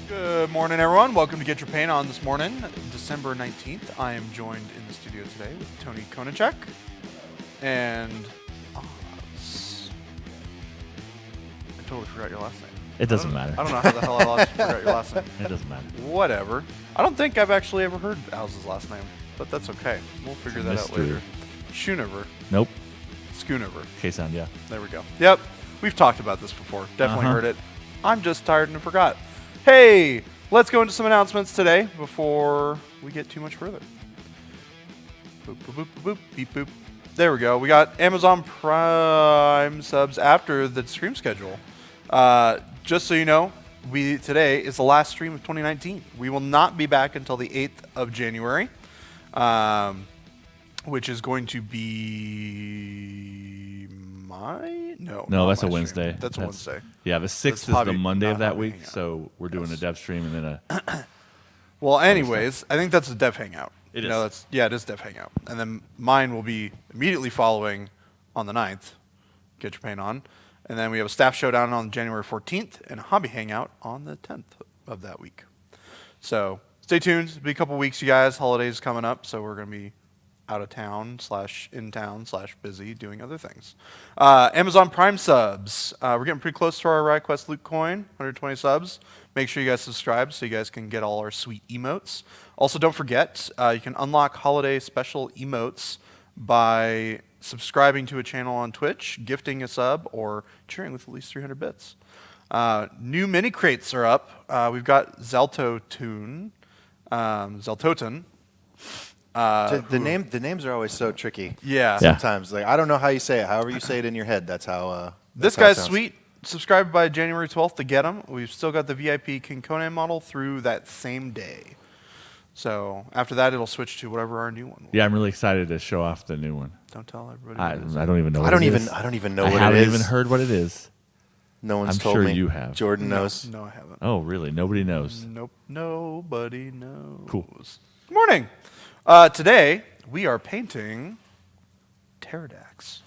Good morning, everyone. Welcome to Get Your Paint On this morning, December 19th. I am joined in the studio today with Tony Konachek and Oz. I totally forgot your last name. It doesn't matter. I don't know how the hell I forgot your last name. It doesn't matter. Whatever. I don't think I've actually ever heard Oz's last name, but that's okay. We'll figure that out later. Schoonover. Nope. Schoonover. K-sound, yeah. There we go. Yep. We've talked about this before. Definitely heard it. I'm just tired and forgot. Hey, let's go into some announcements today before we get too much further. Boop, boop, boop, boop, boop, beep, boop. There we go. We got Amazon Prime subs after the stream schedule. Just so you know, today is the last stream of 2019. We will not be back until the 8th of January, which is going to be No, that's a Wednesday. That's a Wednesday. Yeah, the 6th is the Monday of that week, so we're doing a dev stream and then a... Well, anyways, I think that's a dev hangout. It is. No, it is dev hangout. And then mine will be immediately following on the 9th, Get Your Paint On. And then we have a staff showdown on January 14th and a hobby hangout on the 10th of that week. So stay tuned. It'll be a couple weeks, you guys. Holidays coming up, so we're going to be out of town / in town / busy doing other things. Amazon Prime subs. We're getting pretty close to our RideQuest Loot Coin, 120 subs. Make sure you guys subscribe so you guys can get all our sweet emotes. Also, don't forget, you can unlock holiday special emotes by subscribing to a channel on Twitch, gifting a sub, or cheering with at least 300 bits. New mini crates are up. We've got Zeltoton. The names are always so tricky. Yeah. Sometimes, like I don't know how you say it. However you say it in your head, that's how. This guy's sweet. Subscribe by January 12th to get him. We've still got the VIP King Conan model through that same day. So after that, it'll switch to whatever our new one will be. Yeah, I'm really excited to show off the new one. Don't tell everybody. I don't even know I don't even know what it is. I haven't even heard what it is. No one's I'm told sure me. you have. Jordan knows. No, I haven't. Oh, really? Nobody knows. Nope. Nobody knows. Cool. Good morning. Today, we are painting Pterodax.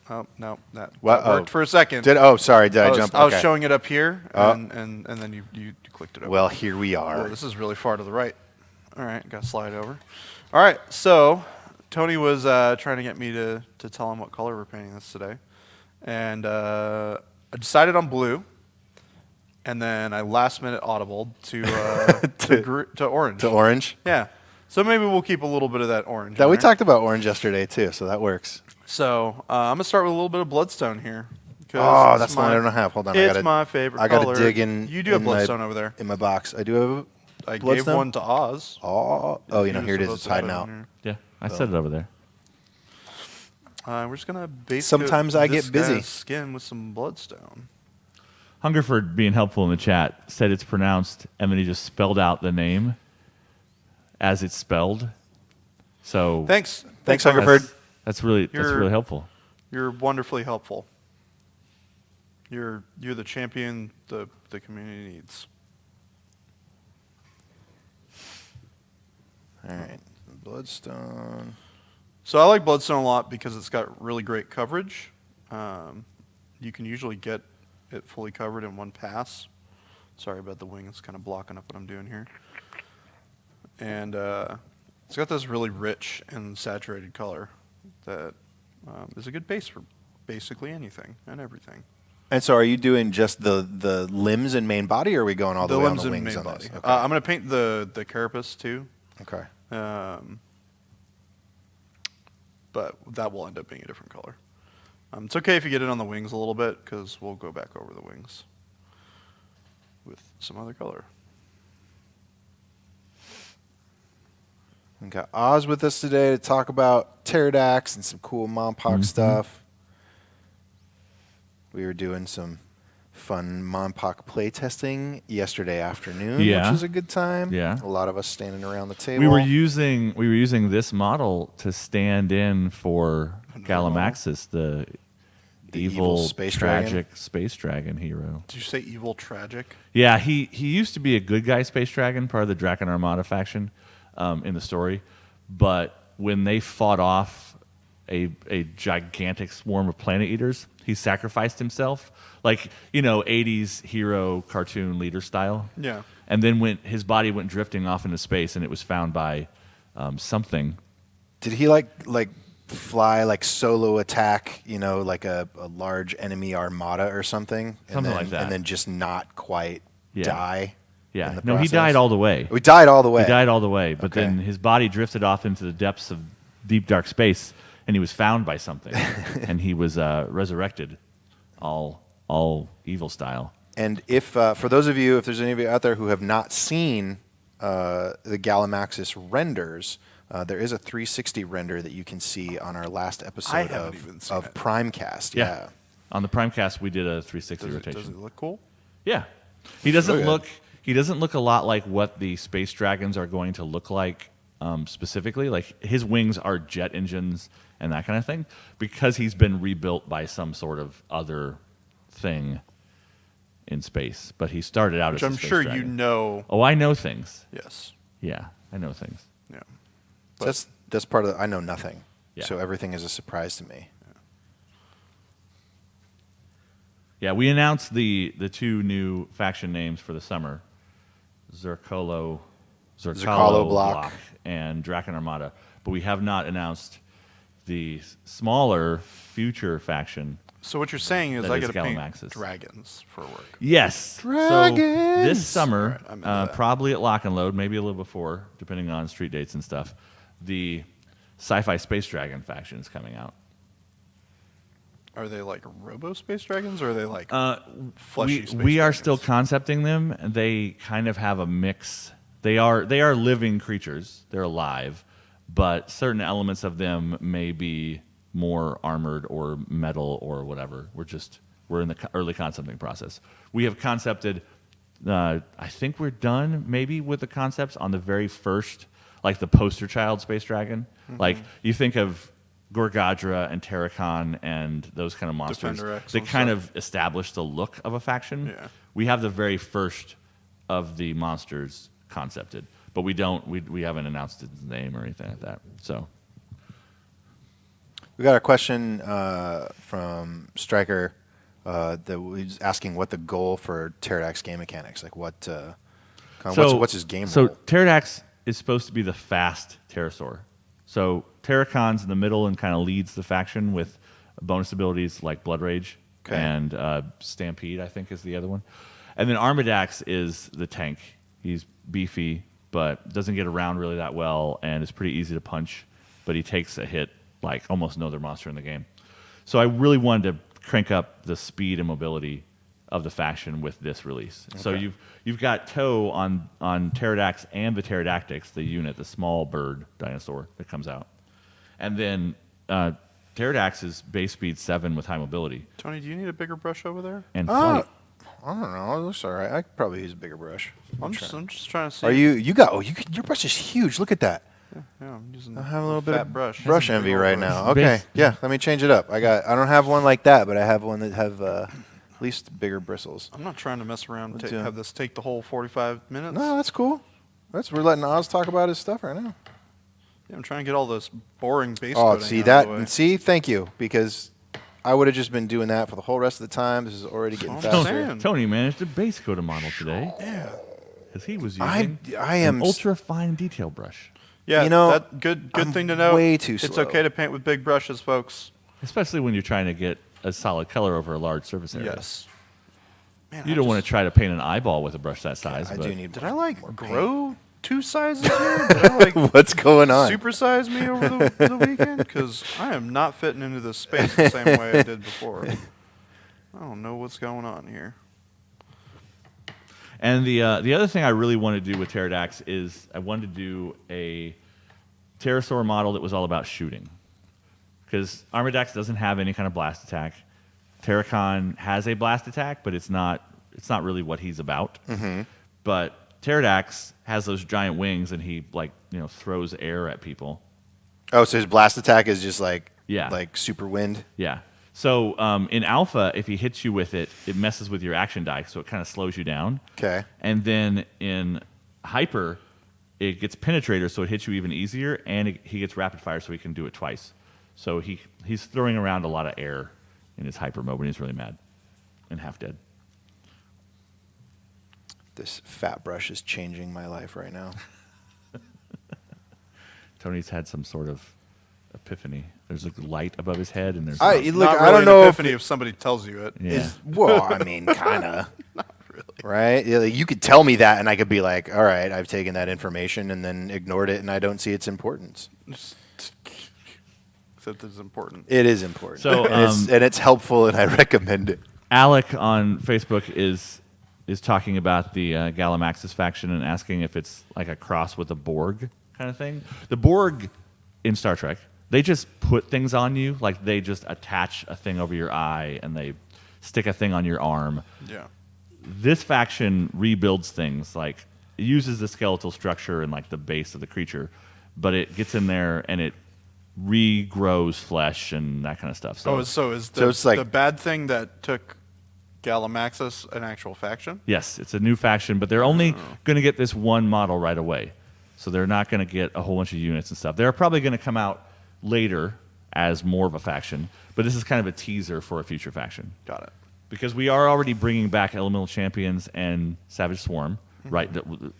Oh, no. That worked for a second. Did I jump? I was showing it up here, and then you clicked it over. Well, here we are. Oh, this is really far to the right. All right, got to slide over. All right, so Tony was trying to get me to tell him what color we're painting this today. And I decided on blue, and then I last minute audibled to orange. To orange? Yeah. So maybe we'll keep a little bit of that orange. We talked about orange yesterday, too, so that works. So I'm going to start with a little bit of bloodstone here. Oh, that's the one I don't have. Hold on. It's my favorite color. I got to dig in. You do have bloodstone over there. In my box. I do have I bloodstone? gave one to Oz. Oh, here it is. It's hiding out. Yeah, I set it over there. We're just going to base Sometimes I get busy. Skin with some bloodstone. Hungerford, being helpful in the chat, said it's pronounced, and then he just spelled out the name as it's spelled. So Thanks, Hungerford. That's really helpful. You're wonderfully helpful. You're the champion the community needs. All right, bloodstone. So I like bloodstone a lot because it's got really great coverage. You can usually get it fully covered in one pass. Sorry about the wing; it's kind of blocking up what I'm doing here. And it's got this really rich and saturated color that is a good base for basically anything and everything. And so are you doing just the limbs and main body, or are we going all the way on the wings on this? Okay. I'm going to paint the carapace too. Okay. But that will end up being a different color. It's okay if you get it on the wings a little bit, because we'll go back over the wings with some other color. We got Oz with us today to talk about Pterodax and some cool Monpoc stuff. We were doing some fun Monpoc playtesting yesterday afternoon, which was a good time. Yeah. A lot of us standing around the table. We were using this model to stand in for Galamaxis, the evil tragic space dragon hero. Did you say evil tragic? Yeah, he used to be a good guy space dragon, part of the Draken Armada faction in the story. But when they fought off a gigantic swarm of planet eaters, He sacrificed himself, like 80s hero cartoon leader style. Yeah. And then his body went drifting off into space, and it was found by something. Did he like fly like solo attack? Like a large enemy armada or something. Something like that. And then just not quite die. Yeah. in the No, he process? died all the way. We died all the way. He died all the way, but Okay. then his body drifted off into the depths of deep, dark space, and he was found by something, and he was resurrected, all evil style. And if for those of you, if there's any of you out there who have not seen the Galamaxis renders, there is a 360 render that you can see on our last episode I haven't even seen of it. Primecast. Yeah. On the Primecast, we did a 360 Does rotation. it look cool? Yeah, he doesn't really look. He doesn't look a lot like what the space dragons are going to look like specifically. Like his wings are jet engines and that kind of thing, because he's been rebuilt by some sort of other thing in space. But he started out Which as a I'm space sure dragon. you know. Oh, I know things. Yes. Yeah, I know things. Yeah. So that's part of I know nothing. Yeah. So everything is a surprise to me. Yeah, we announced the two new faction names for the summer: Zerkalo Block. and Draken Armada. But we have not announced the smaller future faction. So what you're saying is That I is got to paint Galamaxis. dragons for work. Yes. Dragons! So this summer, All right, I'm into that. probably at Lock and Load, maybe a little before, depending on street dates and stuff, the Sci-Fi Space Dragon faction is coming out. Are they like Robo Space Dragons, or are they like fleshy space we are dragons? still concepting them. And they kind of have a mix. They are living creatures. They're alive, but certain elements of them may be more armored or metal or whatever. We're in the early concepting process. We have concepted. I think we're done maybe with the concepts on the very first, like the poster child space dragon. Like you think of Gorgadra and Terracon and those kind of monsters. Defender-X They and kind stuff. of establish the look of a faction. Yeah. We have the very first of the monsters concepted, but we haven't announced its name or anything like that. So We got a question from Stryker that was asking what the goal for Pterodax game mechanics, like what's his game So role? Pterodax is supposed to be the fast pterosaur. So Terracon's in the middle and kind of leads the faction with bonus abilities like Blood Rage Okay. and Stampede, I think is the other one. And then Armadax is the tank. He's beefy, but doesn't get around really that well, and is pretty easy to punch, but he takes a hit like almost no other monster in the game. So I really wanted to crank up the speed and mobility of the faction with this release. So Okay. you've got Toe on Pterodax and the Pterodactyx, the unit, the small bird dinosaur that comes out. And then Pterodax is base speed 7 with high mobility Tony, do you need a bigger brush over there? and flight. I don't know. It looks all right. I could probably use a bigger brush. I'm just trying to see. Are your brush is huge. Look at that. Yeah, I'm using I have a little bit fat of brush. brush Big envy old right brush. now. Okay, Base- yeah. Let me change it up. I don't have one like that, but I have one that have at least bigger bristles. I'm not trying to mess around and Let's do it. have this take the whole 45 minutes. No, that's cool. We're letting Oz talk about his stuff right now. Yeah, I'm trying to get all this boring base Oh, coding see out that? of the way. And see, thank you, because I would have just been doing that for the whole rest of the time. This is already getting I'm faster. saying. Tony managed to base code a model today Yeah. because he was I using am an ultra fine detail brush, Yeah, You know, that good I'm thing to know. way too It's slow. okay to paint with big brushes, folks. especially when you're trying to get a solid color over a large surface area. Yes. Man, You don't want to try to paint an eyeball with a brush that size. I but do need. Did I like more paint. grow 2 sizes here? Did I like What's going on? supersize me over the weekend? Because I am not fitting into this space the same way I did before. I don't know what's going on here. And the other thing I really wanted to do with Pterodax is I wanted to do a pterosaur model that was all about shooting. Because Armadax doesn't have any kind of blast attack. Terracon has a blast attack, but it's not really what he's about. Mm-hmm. But Pterodax has those giant wings, and he throws air at people. Oh, so his blast attack is just like Yeah. like super wind. Yeah. So in Alpha, if he hits you with it, it messes with your action die, so it kind of slows you down. Okay. And then in Hyper, it gets Penetrator, so it hits you even easier, and he gets Rapid Fire, so he can do it twice. So he's throwing around a lot of air in his hyper mode when he's really mad and half dead. This fat brush is changing my life right now. Tony's had some sort of epiphany. There's a light above his head, and there's I Look, look. not I really don't an know epiphany if somebody tells you it. yeah. Well, I mean, kind of. Right? Yeah, like, you could tell me that, and I could be like, all right, I've taken that information and then ignored it, and I don't see its importance. That is important. It is important. So, and it's helpful, and I recommend it. Alec on Facebook is talking about the Galamaxis faction and asking if it's like a cross with a Borg kind of thing. The Borg in Star Trek, they just put things on you, like they just attach a thing over your eye and they stick a thing on your arm. Yeah. This faction rebuilds things, like it uses the skeletal structure and like the base of the creature, but it gets in there and it regrows flesh and that kind of stuff. So, So is So it's like- the bad thing that took Galamaxis an actual faction? yes, it's a new faction, but they're only going to get this one model right away. So they're not going to get a whole bunch of units and stuff. They're probably going to come out later as more of a faction, but this is kind of a teaser for a future faction. Got it. Because we are already bringing back Elemental Champions and Savage Swarm, right,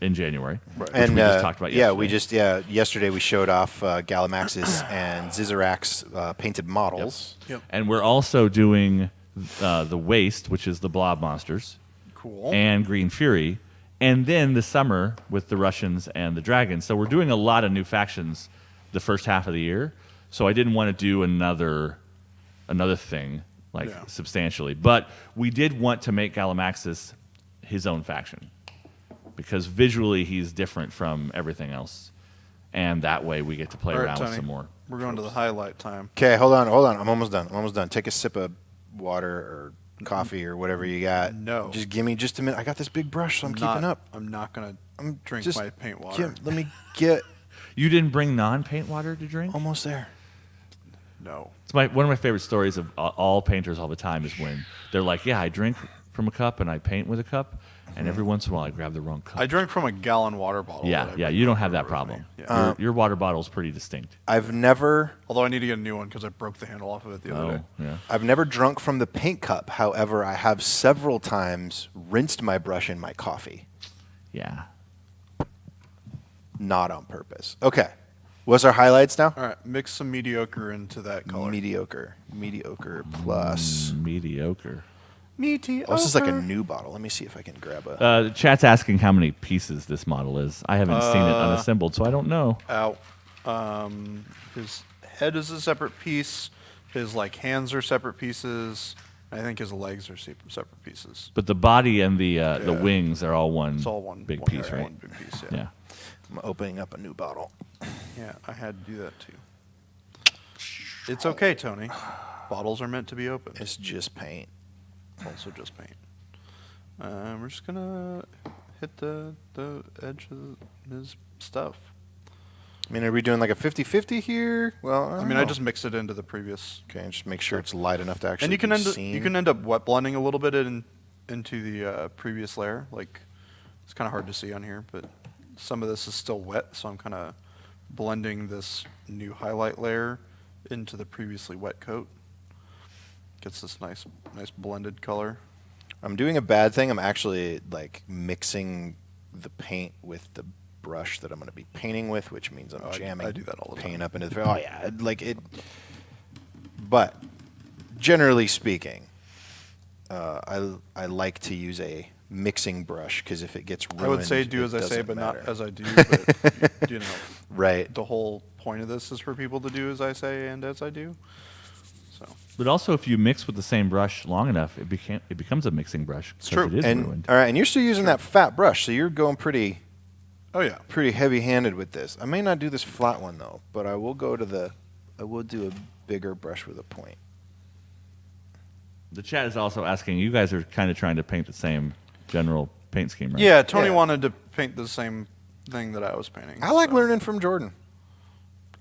in January. Which And we just talked about yesterday. yesterday we showed off Galamaxis and Zizarax painted models. Yep. And we're also doing the Waste, which is the blob monsters, Cool. and Green Fury, and then the summer with the Russians and the Dragons. So we're doing a lot of new factions the first half of the year. So I didn't want to do another thing substantially, but we did want to make Galamaxis his own faction because visually he's different from everything else, and that way we get to play All right, around with Tony, some more. We're going to the highlight time. Okay, hold on. I'm almost done. Take a sip of water or coffee or whatever you got. No. Just give me just a minute. I got this big brush, so I'm keeping up. I'm not going to drink Just my paint water. let me get You didn't bring non-paint water to drink? almost there. No. It's one of my favorite stories of all painters all the time is when they're like, yeah, I drink from a cup and I paint with a cup, and every once in a while I grab the wrong cup. I drank from a gallon water bottle. yeah, that I yeah, bring you don't have everywhere that with me. problem. Yeah. Your water bottle's pretty distinct. I've never Although I need to get a new one because I broke the handle off of it the other day. Yeah. drunk from the paint cup. However, I have several times rinsed my brush in my coffee. Yeah. Not on purpose. Okay. What's our highlights now? All right, mix some mediocre into that color. Mediocre plus. Mediocre. Mediocre. Oh, this is like a new bottle. Let me see if I can grab a. The chat's asking how many pieces this model is. I haven't seen it unassembled, so I don't know. Out. His head is a separate piece. His hands are separate pieces. I think his legs are separate pieces. But the body and the Yeah. wings are all one, It's all one big one- piece, right? One big piece. Yeah. I'm opening up a new bottle. Yeah, I had to do that too. It's okay, Tony. Bottles are meant to be open. It's just paint. Also just paint. We're just gonna hit the edge of his stuff. I mean, are we doing like a 50-50 here? Well, I mean, I just mixed it into the previous. Okay, just make sure it's light enough to actually And you can be end seen. you can end up wet blending a little bit into the previous layer. It's kind of hard to see on here, but some of this is still wet, so I'm kind of blending this new highlight layer into the previously wet coat. Gets this nice blended color. I'm doing a bad thing. I'm actually mixing the paint with the brush that I'm going to be painting with, which means I'm jamming I do that all the paint time. up into the. Oh yeah, it. But generally speaking, I like to use a mixing brush because if it gets ruined, I would say do it as I say, doesn't but matter. not as I do. But Right. the whole point of this is for people to do as I say and as I do. So But also, if you mix with the same brush long enough, it becomes a mixing brush. It's 'cause true. It is And ruined. all right, and you're still using that fat brush, so you're going pretty oh yeah, heavy-handed with this. I may not do this flat one though, but I will do a bigger brush with a point. The chat is also asking, you guys are kind of trying to paint the same general paint scheme, right? yeah. Tony Yeah. wanted to paint the same thing that I was painting. I like so. learning from Jordan.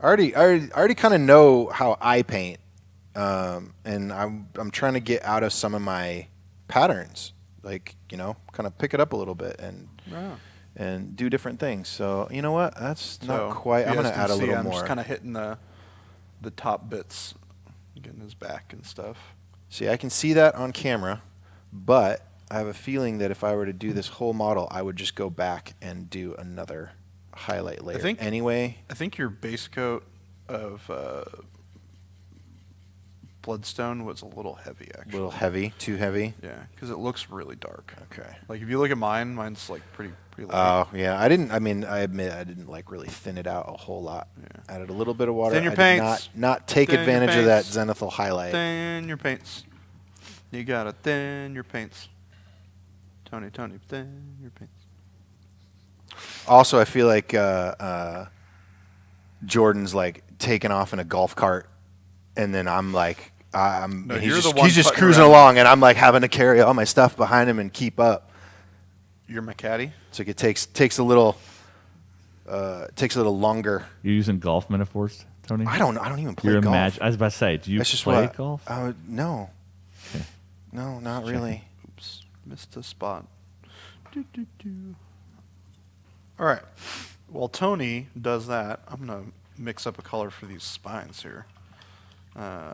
I already kind of know how I paint, and I'm trying to get out of some of my patterns, kind of pick it up a little bit Yeah. and do different things. So you know what? That's So not quite. you I'm guys going to can add a see little I'm more. just kind of hitting the top bits, getting his back and stuff. See, I can see that on camera, but I have a feeling that if I were to do this whole model, I would just go back and do another highlight layer. Anyway, I think your base coat of Bloodstone was a little heavy, a actually. little heavy, too heavy. Yeah, because it looks really dark. Okay. Like if you look at mine, mine's like pretty light. Oh, yeah. I admit I didn't like really thin it out a whole lot. Yeah. Added a little bit of water. Thin your I paints. did not take Thin your advantage of that paints. zenithal highlight. Thin your paints. You gotta thin your paints. Tony, thin your paints. Also, I feel like Jordan's like taking off in a golf cart, and then I'm like, No, he's you're the one just putting cruising around. along, and I'm like having to carry all my stuff behind him and keep up. You're my caddy? So it takes a little longer. You're using golf metaphors, Tony? I don't even play You're golf. I was about to say, do you That's just play what golf? No. Okay. No, not really. Oops, missed a spot. All right. While Tony does that, I'm going to mix up a color for these spines here. I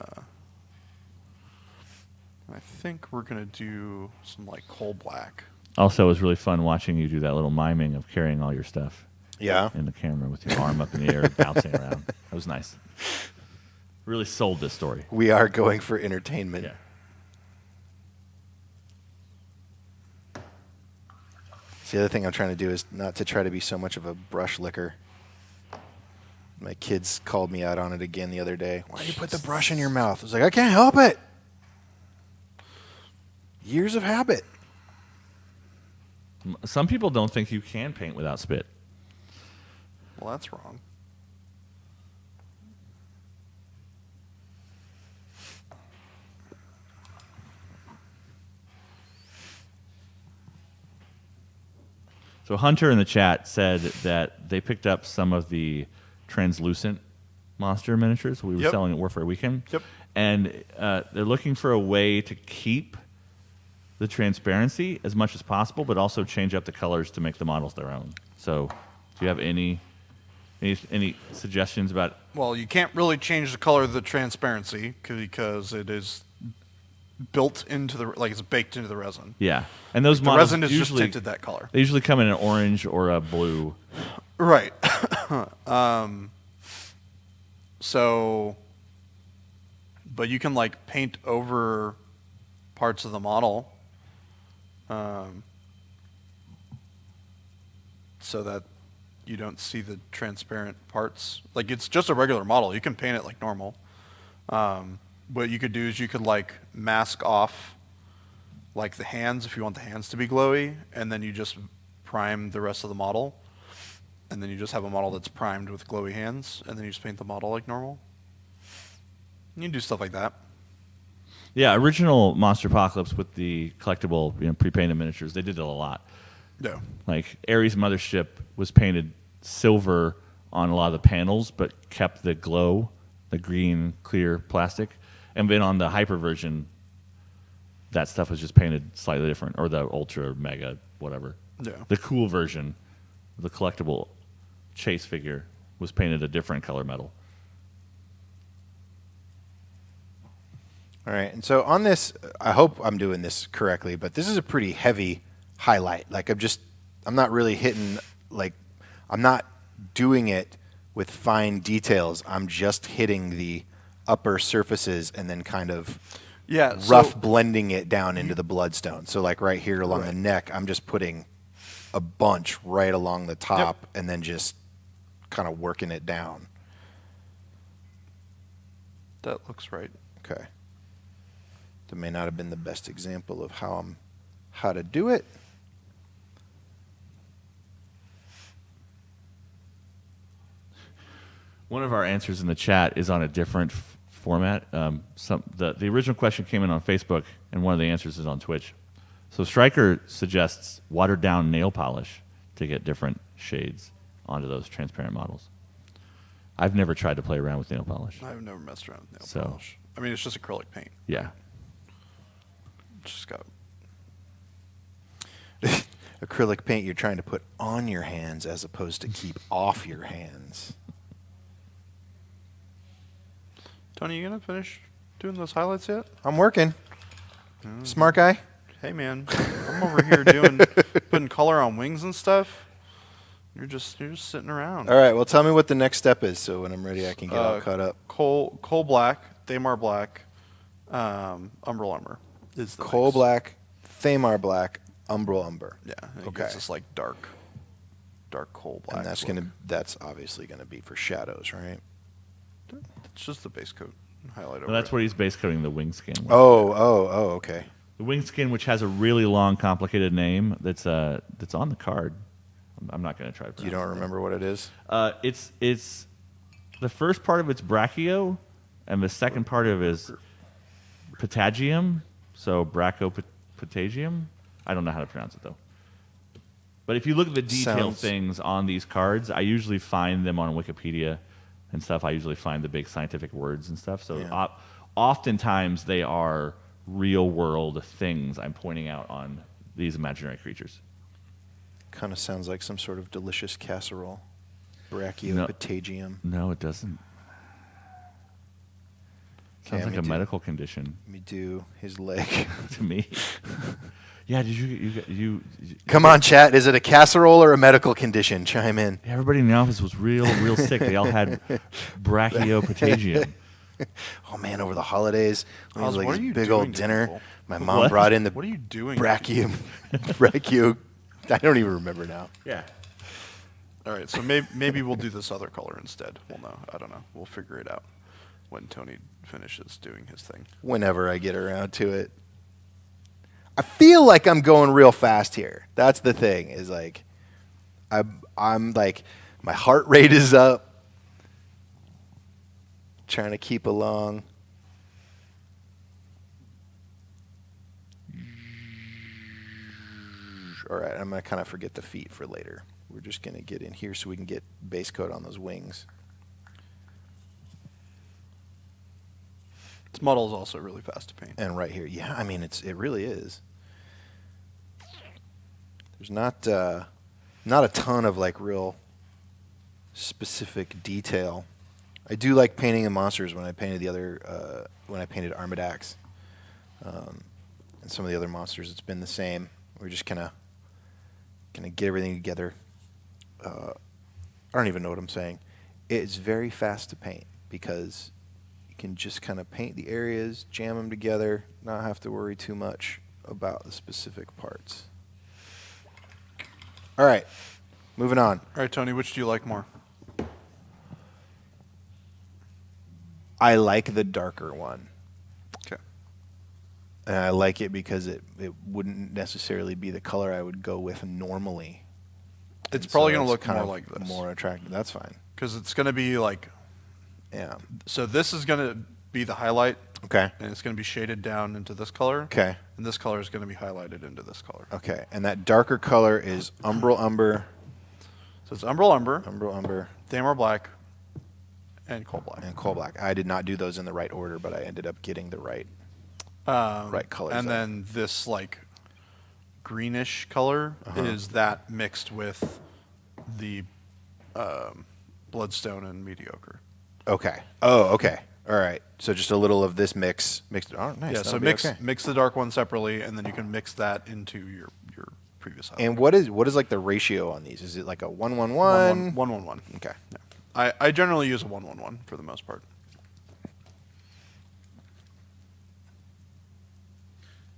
think we're going to do some like coal black. Also, it was really fun watching you do that little miming of carrying all your stuff Yeah. in the camera with your arm up in the air, bouncing around. That was nice. Really sold this story. We are going for entertainment. Yeah. See, the other thing I'm trying to do is not to try to be so much of a brush licker. My kids called me out on it again the other day. Why do you put the brush in your mouth? I was like, I can't help it. Years of habit. Some people don't think you can paint without spit. Well, that's wrong. So Hunter in the chat said that they picked up some of the translucent monster miniatures we were Yep. selling at Warfare Weekend. Yep. And they're looking for a way to keep the transparency as much as possible, but also change up the colors to make the models their own. So do you have any suggestions about? Well, you can't really change the color of the transparency because it is built into the, like it's baked into the resin. Yeah. And those The models resin is just usually tinted that color. They usually come in an orange or a blue. Right. So, but you can like paint over parts of the model, so that you don't see the transparent parts. Like it's just a regular model. You can paint it like normal. What you could do is you could like mask off like the hands if you want the hands to be glowy, and then you just prime the rest of the model. And then you just have a model that's primed with glowy hands, and then you just paint the model like normal. You can do stuff like that. Yeah, original Monster Apocalypse with the collectible, pre-painted miniatures, they did it a lot. No. Like Ares Mothership was painted silver on a lot of the panels, but kept the glow, the green, clear plastic. And then on the Hyper version, that stuff was just painted slightly different, or the Ultra, Mega, whatever. Yeah. The cool version, the collectible chase figure, was painted a different color metal. All right, and so on this, I hope I'm doing this correctly, but this is a pretty heavy highlight. Like I'm not really hitting, like, I'm not doing it with fine details. I'm just hitting the upper surfaces and then kind of rough blending it down into the bloodstone. So like right here along the neck, I'm just putting a bunch right along the top and then just kind of working it down. That looks right. Okay. That may not have been the best example of how to do it. One of our answers in the chat is on a different format. The original question came in on Facebook, and one of the answers is on Twitch. So Stryker suggests watered down nail polish to get different shades onto those transparent models. I've never tried to play around with nail polish. I've never messed around with nail polish. I mean, it's just acrylic paint. Yeah. It's just got Acrylic paint you're trying to put on your hands as opposed to keep off your hands. Tony, you gonna finish doing those highlights yet? I'm working. Smart guy. Hey man, I'm over here putting color on wings and stuff. You're just sitting around. All right. Well, tell me what the next step is, so when I'm ready, I can get all caught up. Coal black, Thamar black, Umbral Umber is the Coal mix. black, Thamar black, Umbral Umber. Yeah. It Okay. gives us like dark coal black. And that's obviously gonna be for shadows, right? It's just the base coat highlight over. Well, that's it. what he's base coating the wing skin with. Oh, okay. The wing skin, which has a really long, complicated name that's on the card. I'm not going to try to pronounce You don't it. remember what it is? It's the first part of it's brachio, and the second part of it is patagium, so brachopatagium. I don't know how to pronounce it, though. But if you look at the detailed things on these cards, I usually find them on Wikipedia and stuff. I usually find the big scientific words and stuff. So Yeah. oftentimes they are real-world things I'm pointing out on these imaginary creatures. Kind of sounds like some sort of delicious casserole. Brachiopotagium. No, it doesn't. Okay, Sounds like let a me medical condition Let me do his leg. to me. Yeah, did you Come on, chat. Is it a casserole or a medical condition? Chime in. everybody in the office was real sick. They all had brachiopotagium. Oh man, over the holidays, we had Oz, like what this are you big doing old to dinner. people? My mom What? brought in the What are you doing? brachio. I don't even remember now. Yeah. All right, so maybe we'll do this other color instead. We'll know. I don't know. We'll figure it out when Tony finishes doing his thing. Whenever I get around to it. I feel like I'm going real fast here. That's the thing. Is like, I'm like, my heart rate is up. Trying to keep along. All right, I'm going to kind of forget the feet for later. We're just going to get in here so we can get base coat on those wings. This model is also really fast to paint. And right here, yeah, I mean, it really is. There's not a ton of like real specific detail. I do like painting the monsters when I painted when I painted Armadax. And some of the other monsters, it's been the same. We're just kind of get everything together. I don't even know what I'm saying. It's very fast to paint because you can just kind of paint the areas, jam them together, not have to worry too much about the specific parts. All right, moving on. All right, Tony, which do you like more? I like the darker one. Okay. And I like it because it wouldn't necessarily be the color I would go with normally. It's And probably so going to it's look kind more of like this. More attractive. That's fine. Because it's going to be like, Yeah. so this is going to be the highlight, Okay. and it's going to be shaded down into this color. Okay. And this color is going to be highlighted into this color. Okay. And that darker color is Umbral Umber, So it's Umbral Umber, Umbral Umber, Thamar Black, and Coal Black. and Coal Black. I did not do those in the right order, but I ended up getting the right. Right colors And there. then this like greenish color is that mixed with the Bloodstone and Mediocre. Okay. Oh, okay. All right. So just a little of this mixed. Oh, nice. Yeah, so That'll be mix okay. mix the dark one separately, and then you can mix that into your previous highlight. And what is like the ratio on these? Is it like a 1-1-1? 1-1-1. Okay. Yeah. I generally use a 1-1-1 for the most part.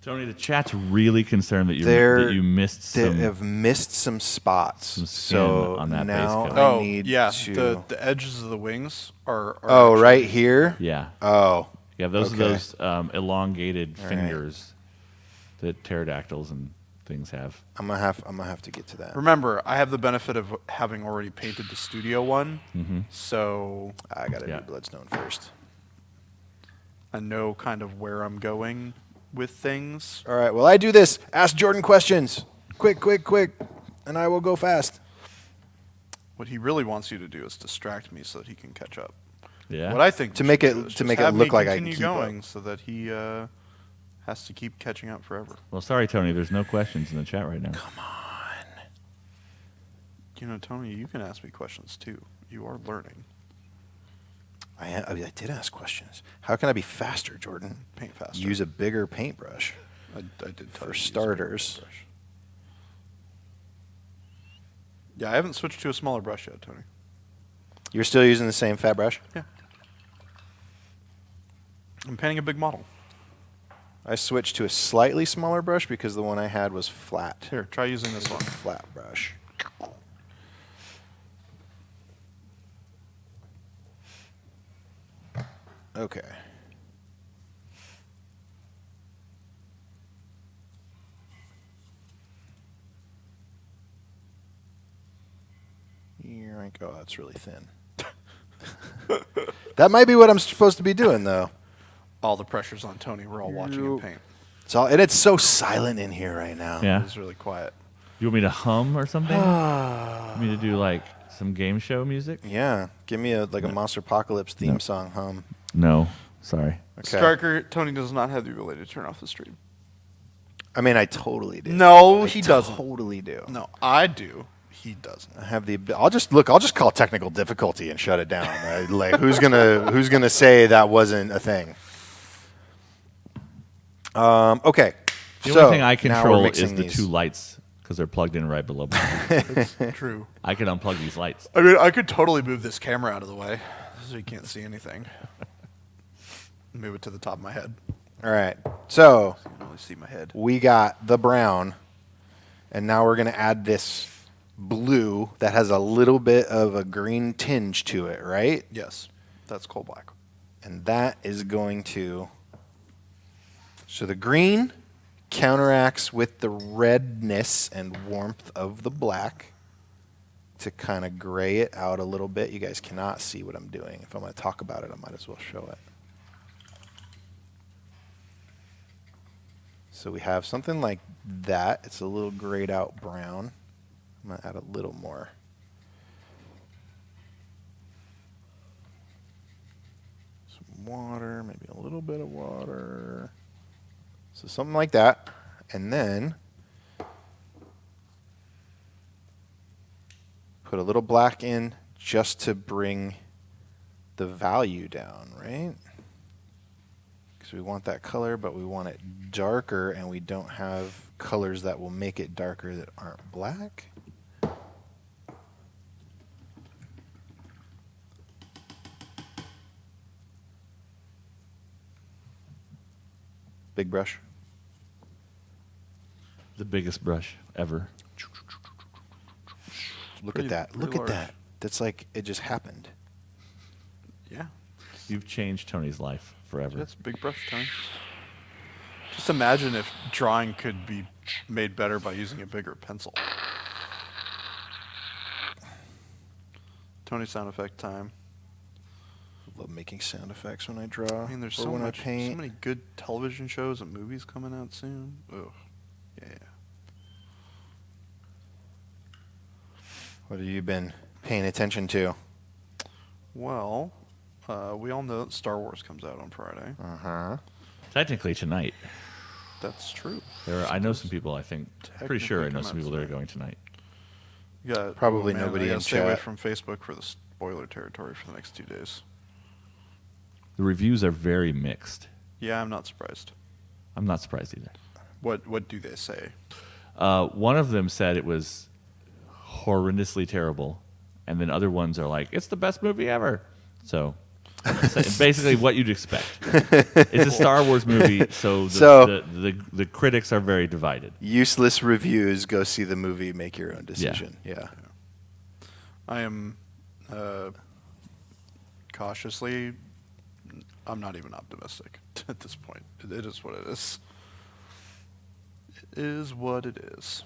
Tony, the chat's really concerned that you missed They some. have missed some spots. Some skin so on that base now coat. I need yeah, to. the edges of the wings are Oh, actually- right here. Yeah. Oh. Yeah, those Okay. are those elongated All right. fingers that pterodactyls and things have. I'm gonna have to get to that. Remember, I have the benefit of having already painted the studio one, so I gotta Yeah. do Bloodstone first. I know kind of where I'm going with things. All right. Well, I do this. Ask Jordan questions. Quick, and I will go fast. What he really wants you to do is distract me so that he can catch up. Yeah. What I think To we make should it- do is to just make it have look me like I can continue keep up. going so that he has to keep catching up forever. Well, sorry, Tony. There's no questions in the chat right now. You know, Tony, you can ask me questions too. You are learning. I did ask questions. How can I be faster, Jordan? Paint faster. Use a bigger paintbrush. I did tell for you to use a starters. bigger brush. Yeah, I haven't switched to a smaller brush yet, Tony. You're still using the same fat brush? Yeah. I'm painting a big model. I switched to a slightly smaller brush because the one I had was flat. Here, try using this one. Flat brush. Okay. Here I go. That's really thin. That might be what I'm supposed to be doing, though. All the pressure's on Tony. We're all watching him paint. And it's so silent in here right now. Yeah. It's really quiet. You want me to hum or something? You want me to do like some game show music? Yeah. Give me a Monster Apocalypse theme song hum. No, sorry. Okay. Striker, Tony does not have the ability to turn off the stream. I mean, I totally do. No, he doesn't. Totally do. No, I do. He doesn't. I have the. I'll just call technical difficulty and shut it down. Who's gonna say that wasn't a thing? Okay. The so only thing I now we're control mixing is the these. 2 lights because they're plugged in right below me. It's true. I can unplug these lights. I mean, I could totally move this camera out of the way so you can't see anything. Move it to the top of my head. All right. So You can only see my head. we got the brown, and now we're gonna add this blue that has a little bit of a green tinge to it, right? Yes, that's coal black. And that is going to. So the green counteracts with the redness and warmth of the black to kind of gray it out a little bit. You guys cannot see what I'm doing. If I'm going to talk about it, I might as well show it. So we have something like that. It's a little grayed out brown. I'm going to add a little more. Some water, maybe a little bit of water. So something like that. And then put a little black in just to bring the value down, right? Because we want that color, but we want it darker, and we don't have colors that will make it darker that aren't black. Big brush. The biggest brush ever. Look Pretty- at that. pretty Look large. at that. That's like it just happened. Yeah, You've changed Tony's life forever. that's a big brush, Tony. Just imagine if drawing could be made better by using a bigger pencil. Tony sound effect time. Love making sound effects when I draw. I mean, there's or so when much, I paint. so many good television shows and movies coming out soon. Ugh, yeah. What have you been paying attention to? Well, we all know that Star Wars comes out on Friday. Uh-huh. Technically tonight. That's true. I know some people, I think. Pretty sure I know Technically some come people out that are tonight. going tonight. Yeah, Probably man, nobody I gotta in stay away chat. from Facebook for the spoiler territory for the next 2 days. The reviews are very mixed. Yeah, I'm not surprised. I'm not surprised either. What do they say? One of them said it was horrendously terrible, and then other ones are like, it's the best movie ever. So basically what you'd expect. It's a Star Wars movie, so the critics are very divided. Useless reviews. Go see the movie. Make your own decision. Yeah. I am cautiously. I'm not even optimistic at this point. It is what it is. It is what it is.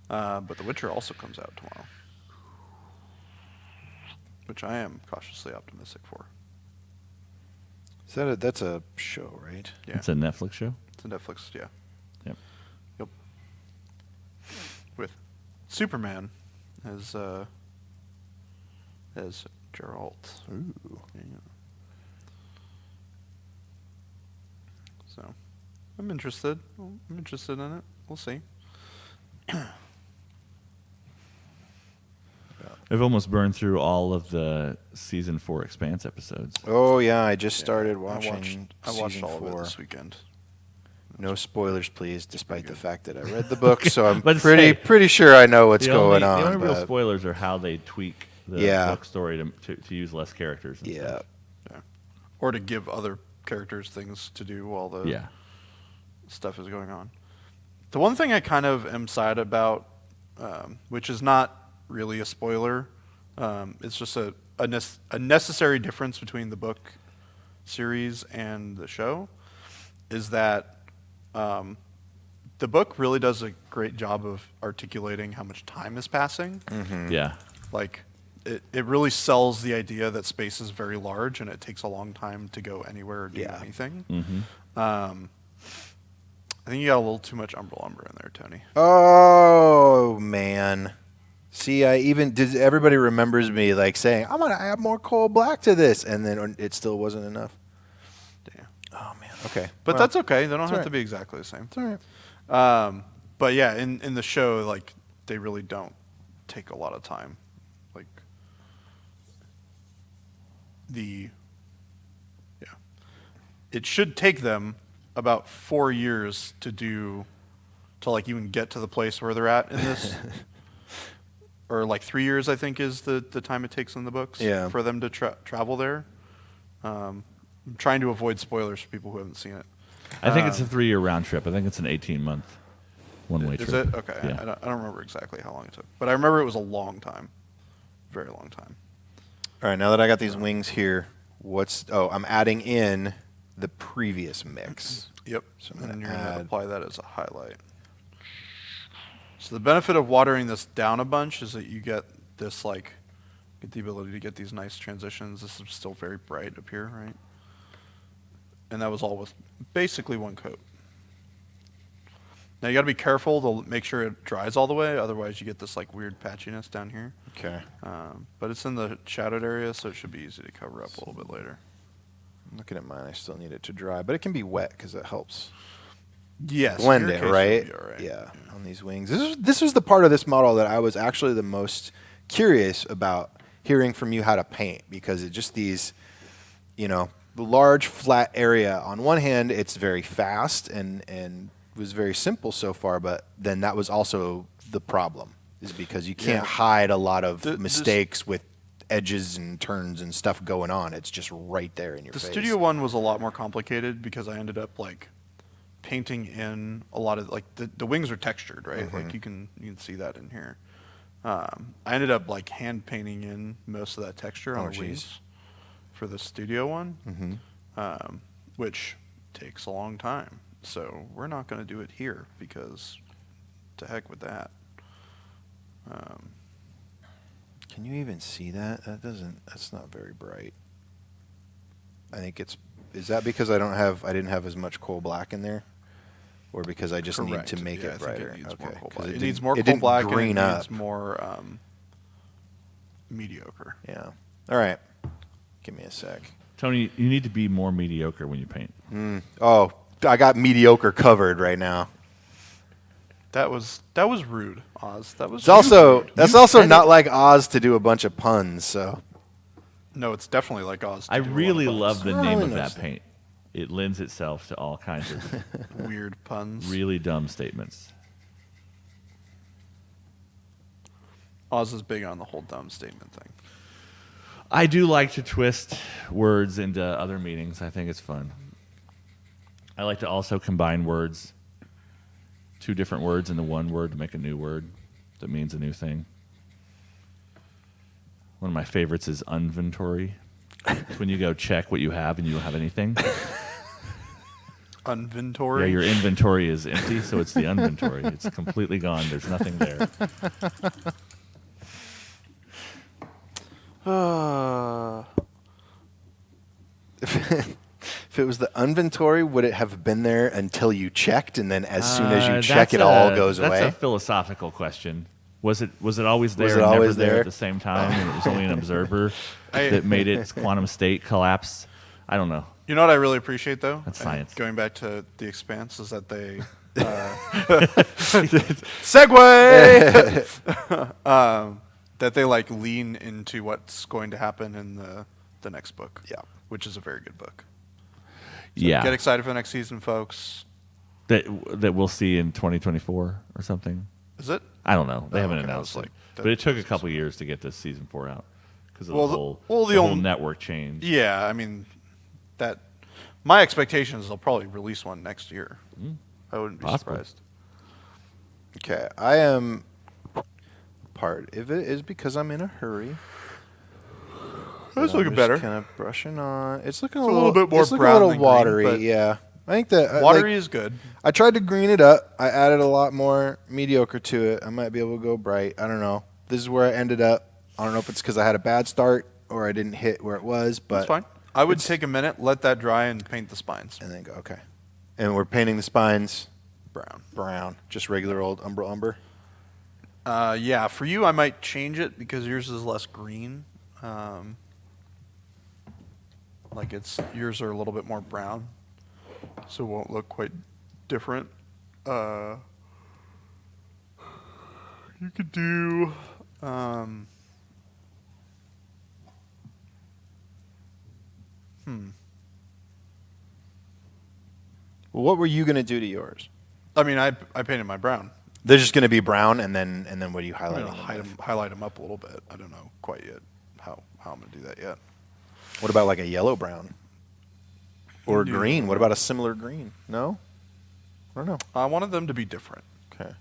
But The Witcher also comes out tomorrow, which I am cautiously optimistic for. Is that's a show, right? Yeah, It's a Netflix show. it's a Netflix. Yeah. Yep. Yep. With Superman as Geralt. Ooh. Yeah. So, I'm interested. I'm interested in it. We'll see. I've almost burned through all of the season 4 Expanse episodes. Oh yeah, I just started I watching. watched season all of it 4. this weekend. No spoilers, please. Despite the fact that I read the book, so I'm Let's pretty sure I know what's going on. The only real but- spoilers are how they tweak the Yeah. book story to use less characters. And Yeah. stuff. Yeah. Or to give other characters things to do while the Yeah. stuff is going on. The one thing I kind of am sad about, which is not really a spoiler, it's just a necessary difference between the book series and the show, is that the book really does a great job of articulating how much time is passing. Yeah. Like, it really sells the idea that space is very large and it takes a long time to go anywhere or do Yeah. anything. Mm-hmm. I think you got a little too much lumber in there, Tony. Oh man. See, everybody remembers me like saying, I'm gonna add more coal black to this, and then it still wasn't enough. Damn. Oh man. Okay. But Well, that's okay. They don't have all to right. be exactly the same. It's all right. But yeah, in the show, like, they really don't take a lot of time. Like, it should take them about 4 years to like even get to the place where they're at in this. Or like 3 years, I think, is the time it takes in the books for them to travel there. I'm trying to avoid spoilers for people who haven't seen it. I think it's a 3-year round trip. I think it's an 18-month one-way trip. Is it? Okay. Yeah. I don't remember exactly how long it took. But I remember it was a long time. Very long time. All right. Now that I got these wings here, I'm adding in the previous mix. Yep. So I'm and gonna you're going to add- apply that as a highlight. So the benefit of watering this down a bunch is that you get this, like, get the ability to get these nice transitions. This is still very bright up here, right? And that was all with basically one coat. Now you got to be careful to make sure it dries all the way, otherwise you get this like weird patchiness down here. Okay. But it's in the shadowed area, so it should be easy to cover up a little bit later. I'm looking at mine. I still need it to dry, but it can be wet because it helps Yes, in blend your it, case, right? it'll be all right. Yeah, on these wings. This was the part of this model that I was actually the most curious about hearing from you how to paint, because it just these, large flat area. On one hand, it's very fast and was very simple so far, but then that was also the problem, is because you can't hide a lot of mistakes with edges and turns and stuff going on. It's just right there in your face. The studio one was a lot more complicated because I ended up like painting in a lot of like the wings are textured, right? Mm-hmm. Like you can see that in here. I ended up like hand painting in most of that texture on the wings for the studio one, which takes a long time. So we're not going to do it here because to heck with that. Can you even see that? That's not very bright. I think is that because I didn't have as much coal black in there? Or because I just Correct. need to make Yeah, it I think brighter? it needs more coal 'cause black. It didn't- needs more coal didn't black green and it needs up. more mediocre. Yeah. All right. Give me a sec. Tony, you need to be more mediocre when you paint. Oh, I got mediocre covered right now. That was rude, Oz. That was It's also rude. that's You also said not it. like Oz to do a bunch of puns. So No, it's definitely like Oz. to I do a lot of really puns. love the I name really of noticed that paint. It lends itself to all kinds of weird puns. really dumb statements. Oz is big on the whole dumb statement thing. I do like to twist words into other meanings. I think it's fun. I like to also combine words, two different words into one word to make a new word that means a new thing. One of my favorites is inventory. It's when you go check what you have and you don't have anything. Inventory. Yeah, your inventory is empty, so it's the inventory. It's completely gone. There's nothing there. if it was the inventory, would it have been there until you checked, and then as soon as you That's check, it all goes That's away? a philosophical question. Was it always there Was it and never always there there? at the same time, and it was only an observer I- that made its quantum state collapse? I don't know. You know what I really appreciate though? That's And science. Going back to The Expanse is that they segue that they like lean into what's going to happen in the next book. Yeah. Which is a very good book. So Yeah. Get excited for the next season, folks. that we'll see in 2024 or something. Is it? I don't know. They Oh, haven't okay. I announced was it, like, but it took a couple years to get this season 4 out because of Well, the whole the whole only- network change. Yeah, I mean, that. My expectation is they'll probably release one next year. I wouldn't be Possible. surprised. Okay, I am. If it is because I'm in a hurry. It's I'm looking just better. Kind of brushing on. It's looking It's a a little bit more It's looking brown a little than green, watery. but- Yeah, I think that Watery is good. I tried to green it up. I added a lot more mediocre to it. I might be able to go bright. I don't know. This is where I ended up. I don't know if it's because I had a bad start or I didn't hit where it was, but That's fine. I would it's- take a minute, let that dry, and paint the spines and then go okay. And we're painting the spines brown. brown, just regular old umber. Yeah, for you, I might change it because yours is less green. Like yours are a little bit more brown, so it won't look quite different. You could do. Well, what were you gonna do to yours? I mean, I painted my brown. They're just gonna be brown, and then what do you I'm highlight? gonna highlight them up a little bit. I don't know quite yet how I'm gonna do that yet. What about like a yellow brown? Or Yeah. green? What about a similar green? No? I don't know. I wanted them to be different, Okay.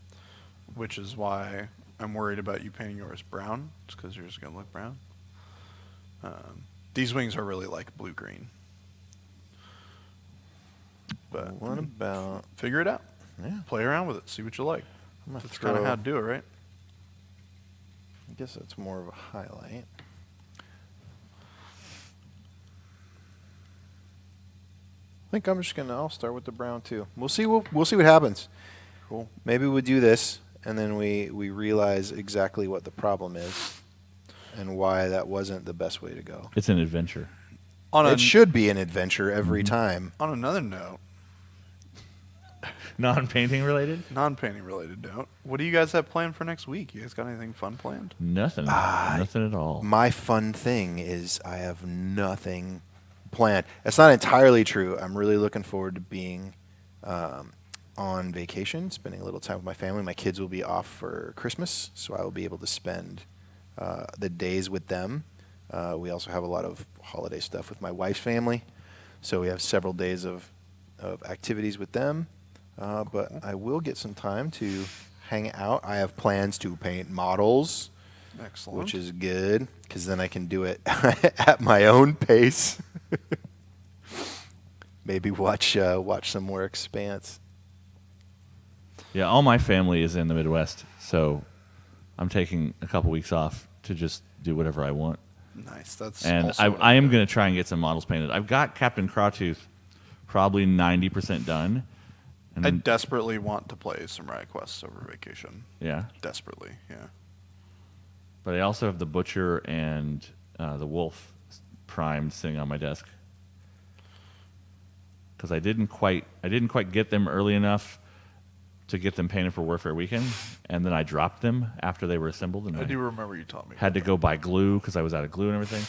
which is why I'm worried about you painting yours brown. It's because yours is gonna look brown. These wings are really like blue-green. But What about figure it out. yeah. Play around with it. See what you like. I'm gonna That's kind of throw- how to do it, right? I guess that's more of a highlight. I think I'm just gonna. I'll start with the brown too. We'll see. We'll see what happens. Cool. Maybe we do this, and then we realize exactly what the problem is, and why that wasn't the best way to go. It's an adventure. It should be an adventure every time. On another note, Non-painting related? non-painting related note, what do you guys have planned for next week? You guys got anything fun planned? Nothing. Nothing at all. My fun thing is I have nothing planned. It's not entirely true. I'm really looking forward to being on vacation, spending a little time with my family. My kids will be off for Christmas, so I will be able to spend the days with them. We also have a lot of holiday stuff with my wife's family, so we have several days of activities with them. But I will get some time to hang out. I have plans to paint models, Excellent. which is good because then I can do it at my own pace. Maybe watch some more Expanse. Yeah, all my family is in the Midwest, so I'm taking a couple weeks off to just do whatever I want. Nice. That's And also what I am I'm going to try and get some models painted. I've got Captain Crawtooth probably 90% done. And I then, desperately want to play some Riot Quests over vacation. yeah. Desperately, yeah. But I also have the Butcher and the Wolf primed sitting on my desk. Because I didn't quite get them early enough to get them painted for Warfare Weekend, and then I dropped them after they were assembled, and I do remember you taught me. had to go buy glue because I was out of glue and everything.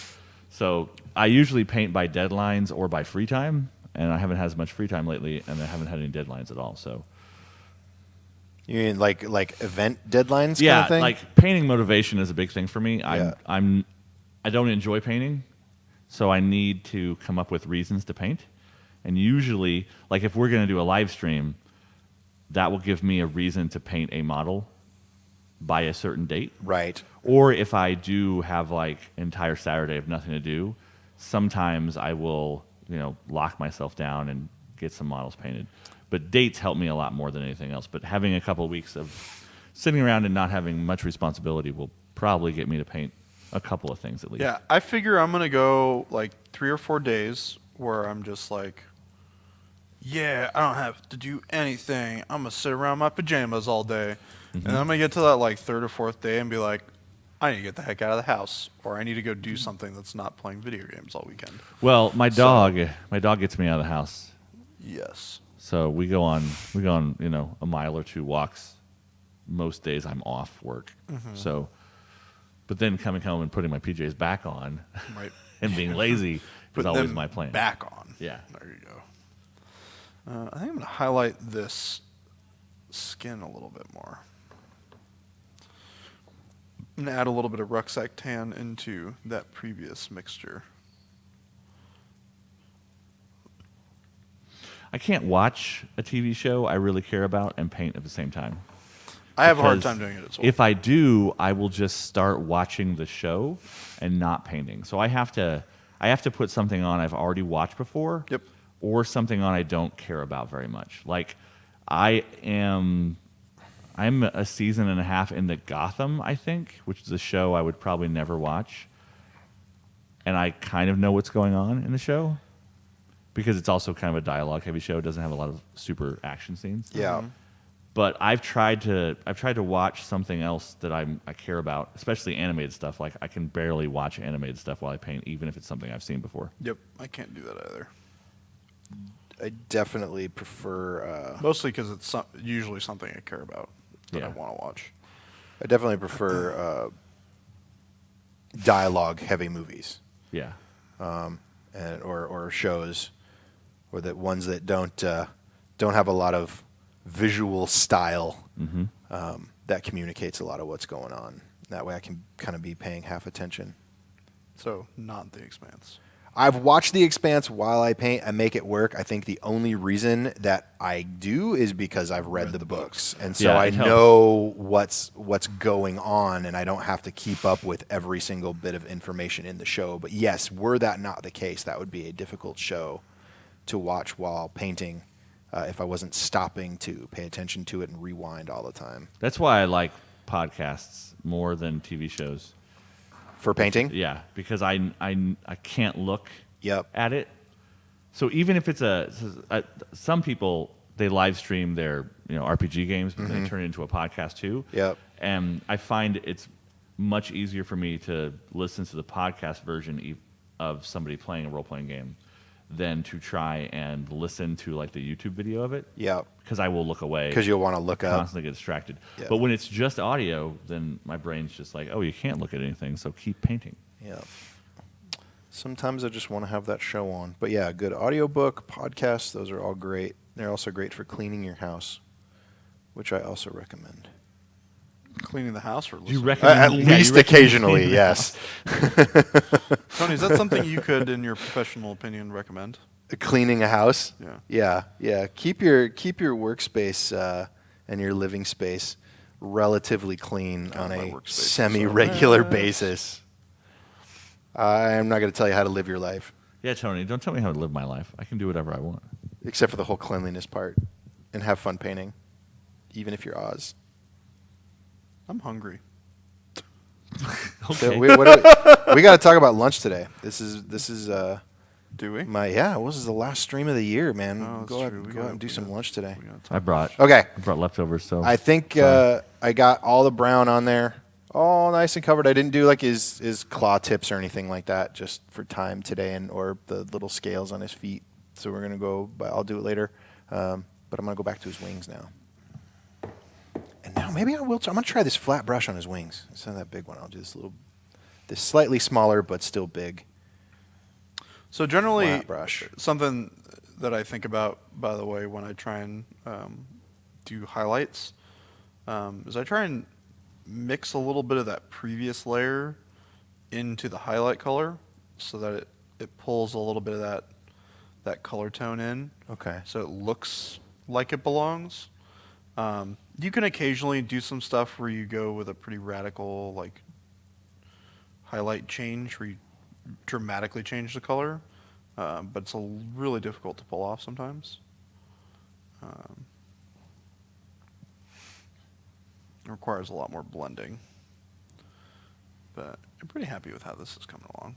So I usually paint by deadlines or by free time, and I haven't had as much free time lately, and I haven't had any deadlines at all. So You mean like event deadlines? yeah, kind of thing? like painting motivation is a big thing for me. Yeah. I don't enjoy painting, so I need to come up with reasons to paint. And usually, like if we're going to do a live stream, that will give me a reason to paint a model by a certain date. right. Or if I do have like entire Saturday of nothing to do, sometimes I will, lock myself down and get some models painted. But dates help me a lot more than anything else. But having a couple of weeks of sitting around and not having much responsibility will probably get me to paint a couple of things at least. Yeah, I figure I'm going to go like 3 or 4 days where I'm just like, yeah, I don't have to do anything. I'm going to sit around my pajamas all day. And then I'm going to get to that like 3rd or 4th day and be like, I need to get the heck out of the house, or I need to go do something that's not playing video games all weekend. Well, my dog gets me out of the house. Yes. So we go on, a mile or 2 walks. Most days I'm off work. So, but then coming home and putting my PJs back on Right. and being lazy is Put always them my plan. back on. Yeah. There you go. I think I'm going to highlight this skin a little bit more. I'm going to add a little bit of rucksack tan into that previous mixture. I can't watch a TV show I really care about and paint at the same time. I have a hard Because time doing it as well. If I do, I will just start watching the show and not painting. So I have to put something on I've already watched before. Yep. Or something on I don't care about very much. Like I'm a season and a half into Gotham, I think, which is a show I would probably never watch. And I kind of know what's going on in the show because it's also kind of a dialogue heavy show. It doesn't have a lot of super action scenes. Yeah. Mm-hmm. But I've tried to watch something else that I care about, especially animated stuff. Like I can barely watch animated stuff while I paint, even if it's something I've seen before. Yep, I can't do that either. I definitely prefer. Mostly because it's usually something I care about that I Yeah. want to watch. I definitely prefer dialogue-heavy movies, Yeah. or shows, or that ones that don't have a lot of visual style that communicates a lot of what's going on. That way, I can kind of be paying half attention. So, not The Expanse. I've watched The Expanse while I paint. I make it work. I think the only reason that I do is because I've read the books, and so Yeah, I it helps. know what's going on, and I don't have to keep up with every single bit of information in the show. But yes, were that not the case, that would be a difficult show to watch while painting if I wasn't stopping to pay attention to it and rewind all the time. That's why I like podcasts more than TV shows. For painting? Yeah, because I can't look Yep. at it. So even if it's some people, they live stream their RPG games, but then they turn it into a podcast too. Yep. And I find it's much easier for me to listen to the podcast version of somebody playing a role-playing game than to try and listen to like the YouTube video of it. Yep. Because I will look away. Because you'll want to look up. Constantly get distracted. Yeah. But when it's just audio, then my brain's just like, oh, you can't look at anything, so keep painting. Yeah. Sometimes I just want to have that show on. But yeah, good audiobook, podcasts, those are all great. They're also great for cleaning your house, which I also recommend. Cleaning the house or Do you listening? recommend At yeah, you least recommend occasionally, cleaning the yes. Tony, is that something you could, in your professional opinion, recommend? Cleaning a house? Yeah. Yeah. Keep your workspace and your living space relatively clean God, on my a workspace is semi-regular a mess. basis. I'm not going to tell you how to live your life, Yeah, Tony, don't tell me how to live my life. I can do whatever I want. except for the whole cleanliness part, and have fun painting, even if you're Oz. I'm hungry. So Okay. we got to talk about lunch today. This is Do we? this is the last stream of the year, man. Oh, that's go true. We out gotta- and do we some gotta- lunch today. We gotta talk- I brought Okay. leftovers, so I think Sorry. I got all the brown on there, all nice and covered. I didn't do like his claw tips or anything like that, just for time today, or the little scales on his feet. So we're gonna go, but I'll do it later. But I'm gonna go back to his wings now. And now maybe I will. I'm gonna try this flat brush on his wings. It's not that big one. I'll do this slightly smaller but still big So generally, flat brush. something that I think about, by the way, when I try and do highlights, is I try and mix a little bit of that previous layer into the highlight color so that it pulls a little bit of that color tone in. Okay. So it looks like it belongs. You can occasionally do some stuff where you go with a pretty radical like highlight change where you dramatically change the color, but it's really difficult to pull off sometimes. It requires a lot more blending, but I'm pretty happy with how this is coming along.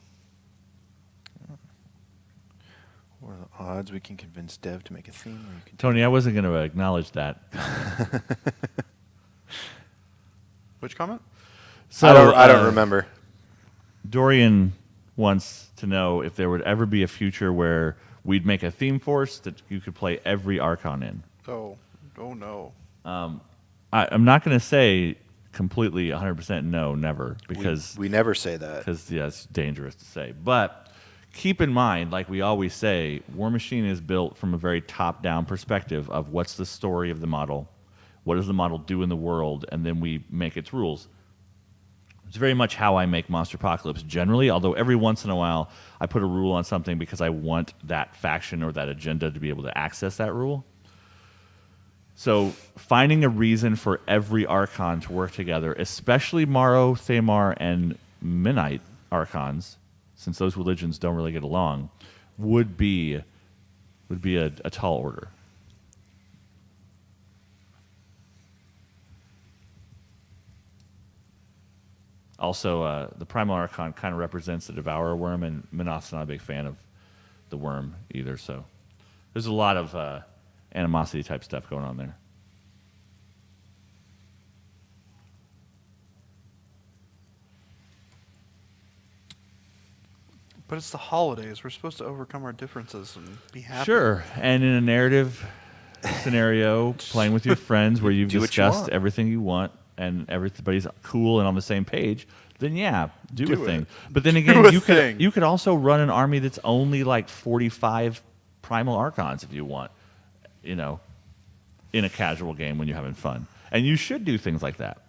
What are the odds we can convince Dev to make a theme where you can Tony, I wasn't going to acknowledge that. Which comment? So I don't remember. Dorian wants to know if there would ever be a future where we'd make a theme force that you could play every Archon in. Oh no. I'm not going to say completely 100% no, never, because we never say that. yeah, it's dangerous to say. But keep in mind, like we always say, War Machine is built from a very top-down perspective of what's the story of the model, what does the model do in the world, and then we make its rules. It's very much how I make Monster Apocalypse generally, although every once in a while I put a rule on something because I want that faction or that agenda to be able to access that rule. So finding a reason for every Archon to work together, especially Maro, Thamar, and Minite Archons, since those religions don't really get along, would be a tall order. Also, the Primal Archon kind of represents the Devourer worm, and Minoth's not a big fan of the worm either, so there's a lot of animosity type stuff going on there. But it's the holidays. We're supposed to overcome our differences and be happy. Sure, and in a narrative scenario, playing with your friends where you've Do what you discussed want. everything you want and everybody's cool and on the same page, then yeah, do a Do thing. it. But then Do again, a you thing. could also run an army that's only like 45 Primal Archons if you want, in a casual game when you're having fun. And you should do things like that.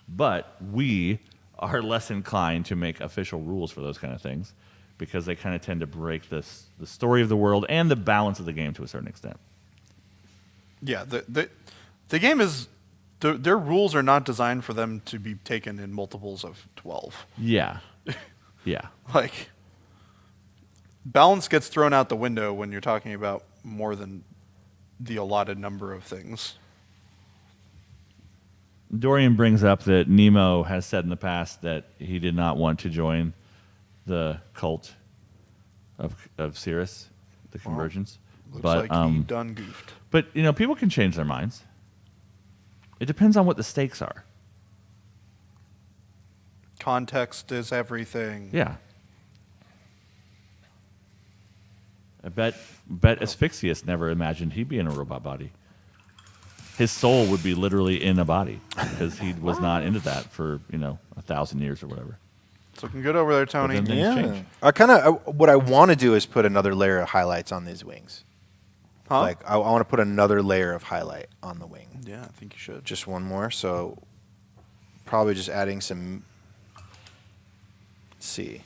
But we are less inclined to make official rules for those kind of things because they kind of tend to break the story of the world and the balance of the game to a certain extent. Yeah, the game is their rules are not designed for them to be taken in multiples of 12. Yeah. Yeah. Like, balance gets thrown out the window when you're talking about more than the allotted number of things. Dorian brings up that Nemo has said in the past that he did not want to join the cult of Cirrus, the Convergence. Looks but like he done goofed. But people can change their minds. It depends on what the stakes are. Context is everything. Yeah. I bet Asphyxius never imagined he'd be in a robot body. His soul would be literally in a body because he was not into that for 1,000 years or whatever. It's looking good over there, Tony. then- Things change. What I want to do is put another layer of highlights on these wings. Huh? Like I want to put another layer of highlight on the wing. Yeah, I think you should. Just one more. So probably just adding some. Let's see.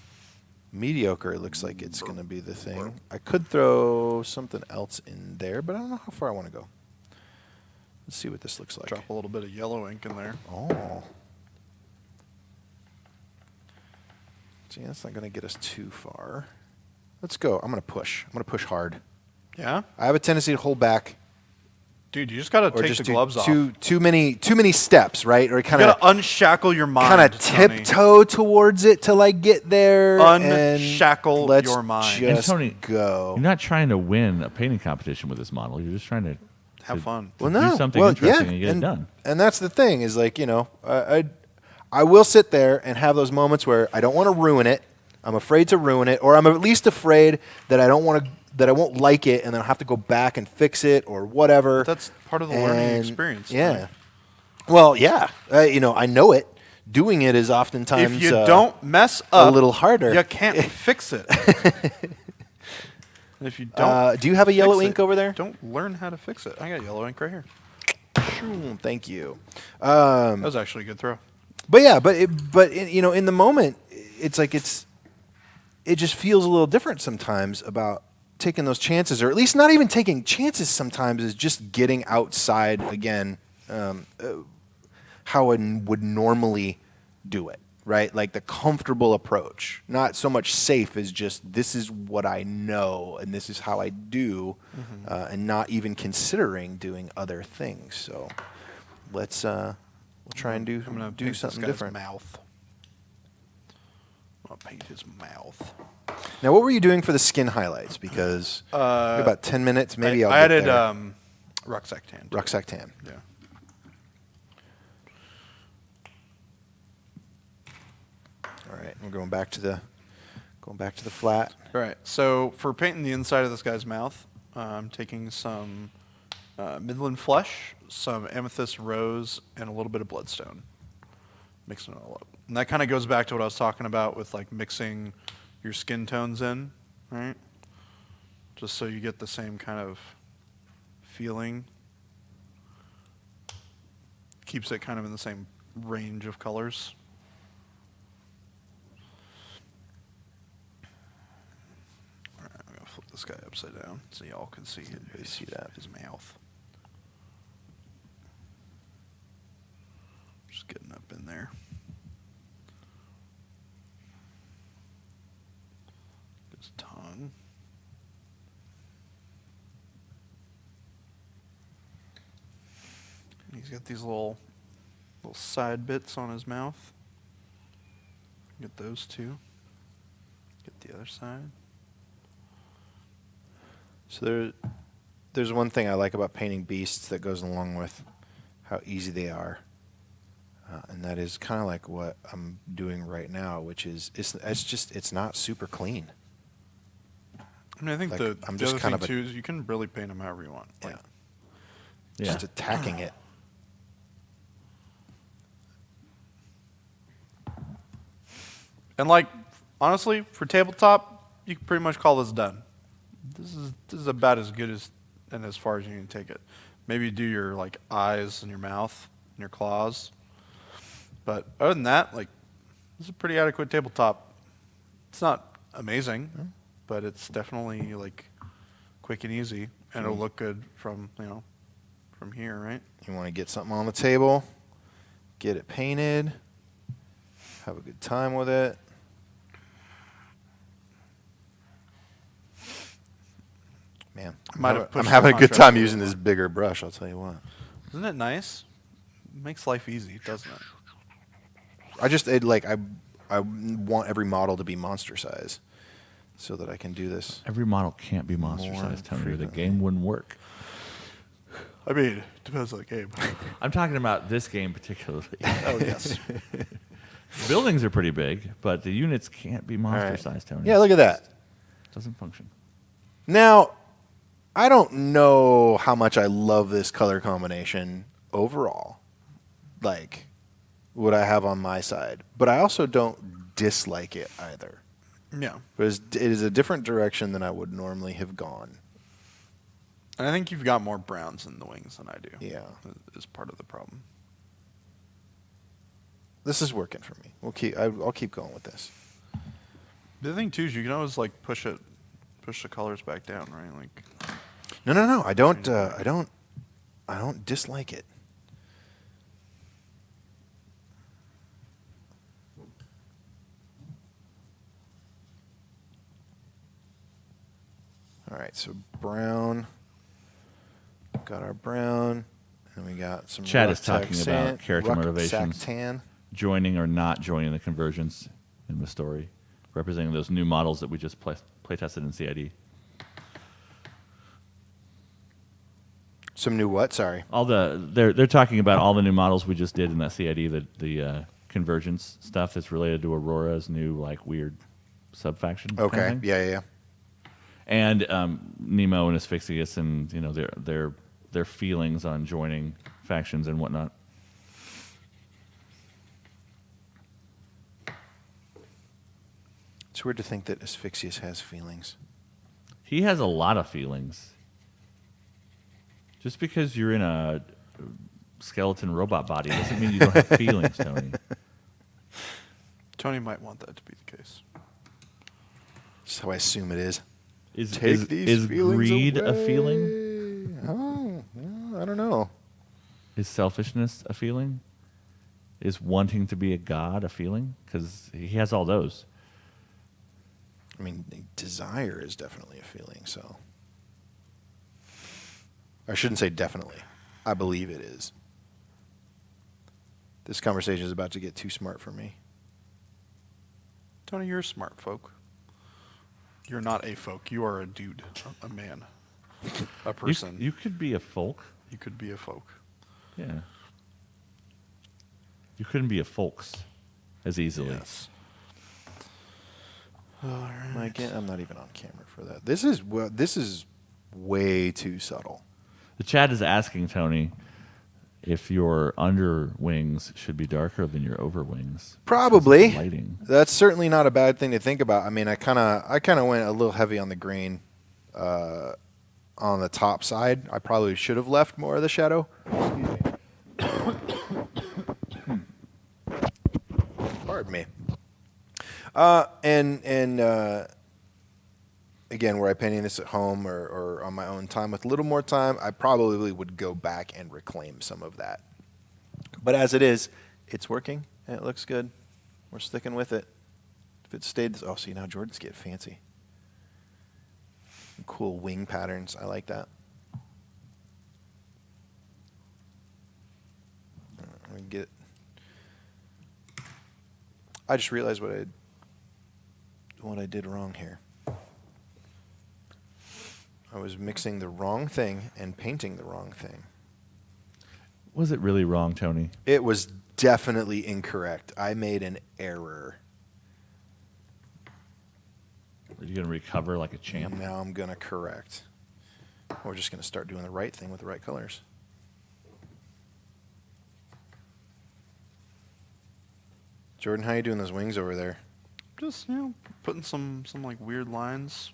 Mediocre looks like it's going to be the thing. I could throw something else in there, but I don't know how far I want to go. Let's see what this looks like. Drop a little bit of yellow ink in there. Oh. See, that's not going to get us too far. Let's go. I'm going to push. I'm going to push hard. Yeah? I have a tendency to hold back Dude, you just got to or take just the do gloves off. too many steps, right? Or You kind got to of unshackle your mind, Tony. tiptoe towards it till I get there. Unshackle and let's your mind. And Just Tony, go. You're not trying to win a painting competition with this model. You're just trying to Have fun. to do something interesting and get it done. And that's the thing is like, I will sit there and have those moments where I don't want to ruin it. I'm afraid to ruin it, or I'm at least afraid that I won't like it, and then I'll have to go back and fix it or whatever. That's part of the learning And, experience. Yeah. Tony. Well, yeah. I know it. Doing it is oftentimes If you don't mess up, a little harder. You can't fix it. And if you don't, do you have a yellow fix ink it, over there? Don't learn how to fix it. I got yellow ink right here. Thank you. That was actually a good throw. But yeah, in the moment, it's like it just feels a little different sometimes about taking those chances, or at least not even taking chances. Sometimes is just getting outside again, how I would normally do it, right? Like the comfortable approach, not so much safe as just this is what I know and this is how I do, and not even considering doing other things. So let's we'll try and I'm gonna do paint something this guy's different. Mouth. I'll paint his mouth. Now, what were you doing for the skin highlights? Because we have about 10 minutes. Maybe I I'll get added there. rucksack tan. Rucksack tan. Yeah. All right, we're going back to the flat. All right. So for painting the inside of this guy's mouth, I'm taking some midland flesh, some amethyst rose, and a little bit of bloodstone. Mixing it all up. And that kind of goes back to what I was talking about with like mixing your skin tones in. right? Just so you get the same kind of feeling. Keeps it kind of in the same range of colors. All right, I'm gonna flip this guy upside down so y'all can see his mouth. Just getting up in there. His tongue. He's got these little side bits on his mouth. Get those two. Get the other side. So there's one thing I like about painting beasts that goes along with how easy they are. And that is kind of like what I'm doing right now, which is it's not super clean. I mean, I think Like, the I'm the just other kind thing of too is you can really paint them however you want. Like, Yeah. Just attacking it. and like honestly, for tabletop, you can pretty much call this done. This is about as good as and as far as you can take it. Maybe do your like eyes and your mouth and your claws. But other than that, like this is a pretty adequate tabletop. It's not amazing, but it's definitely like quick and easy, and it'll look good from from here, right? You want to get something on the table, get it painted, have a good time with it. Man, Might have I'm pushed having the a good contrast time a little using this more. bigger brush, I'll tell you what. Isn't it nice? Makes life easy, doesn't it? I want every model to be monster size so that I can do this. Every model can't be monster More sized, Tony, or the frequently. game wouldn't work. I mean, depends on the game. I'm talking about this game particularly. Oh yes. Buildings are pretty big, but the units can't be monster right. sized, Tony. Yeah, look at that. Doesn't function. Now, I don't know how much I love this color combination overall, like what I have on my side, but I also don't dislike it either. Yeah. It is a different direction than I would normally have gone. And I think you've got more browns in the wings than I do. Yeah. Is part of the problem. This is working for me. I'll keep going with this. The other thing too is you can always like push the colors back down, right? Like No. I don't dislike it. All right, so brown. Got our brown, and we got some. Chad is rucksack talking sand- about character rucksack motivations. tan. Joining or not joining the conversions in the story, representing those new models that we just play tested in CID. Some new what? Sorry. They're talking about all the new models we just did in that CID, the convergence stuff that's related to Aurora's new like weird subfaction. Okay. Kind of thing. Yeah. And Nemo and Asphyxius, and their feelings on joining factions and whatnot. It's weird to think that Asphyxius has feelings. He has a lot of feelings. Just because you're in a skeleton robot body doesn't mean you don't have feelings, Tony. Tony might want that to be the case. That's how I assume it is. Is Take these is feelings greed a away. feeling? Oh, well, I don't know. Is selfishness a feeling? Is wanting to be a god a feeling? Because he has all those. I mean, desire is definitely a feeling, so. I shouldn't say definitely. I believe it is. This conversation is about to get too smart for me. Tony, you're a smart folk. You're not a folk. You are a dude, a man, a person. You could be a folk. You could be a folk. Yeah. You couldn't be a folks as easily. Yes. All right. Again, I'm not even on camera for that. This is way too subtle. The chat is asking, Tony, if your under wings should be darker than your over wings. Probably. Lighting. That's certainly not a bad thing to think about. I mean, I kind of went a little heavy on the green on the top side. I probably should have left more of the shadow. Pardon me. And again, were I painting this at home or on my own time with a little more time, I probably would go back and reclaim some of that. But as it is, it's working and it looks good. We're sticking with it. If it stayed, oh, see, now Jordan's getting fancy. Cool wing patterns. I like that. Let me get. I just realized what I did wrong here. I was mixing the wrong thing and painting the wrong thing. Was it really wrong, Tony? It was definitely incorrect. I made an error. Are you going to recover like a champ? Now I'm going to correct. We're just going to start doing the right thing with the right colors. Jordan, how you doing those wings over there? Just, putting some like weird lines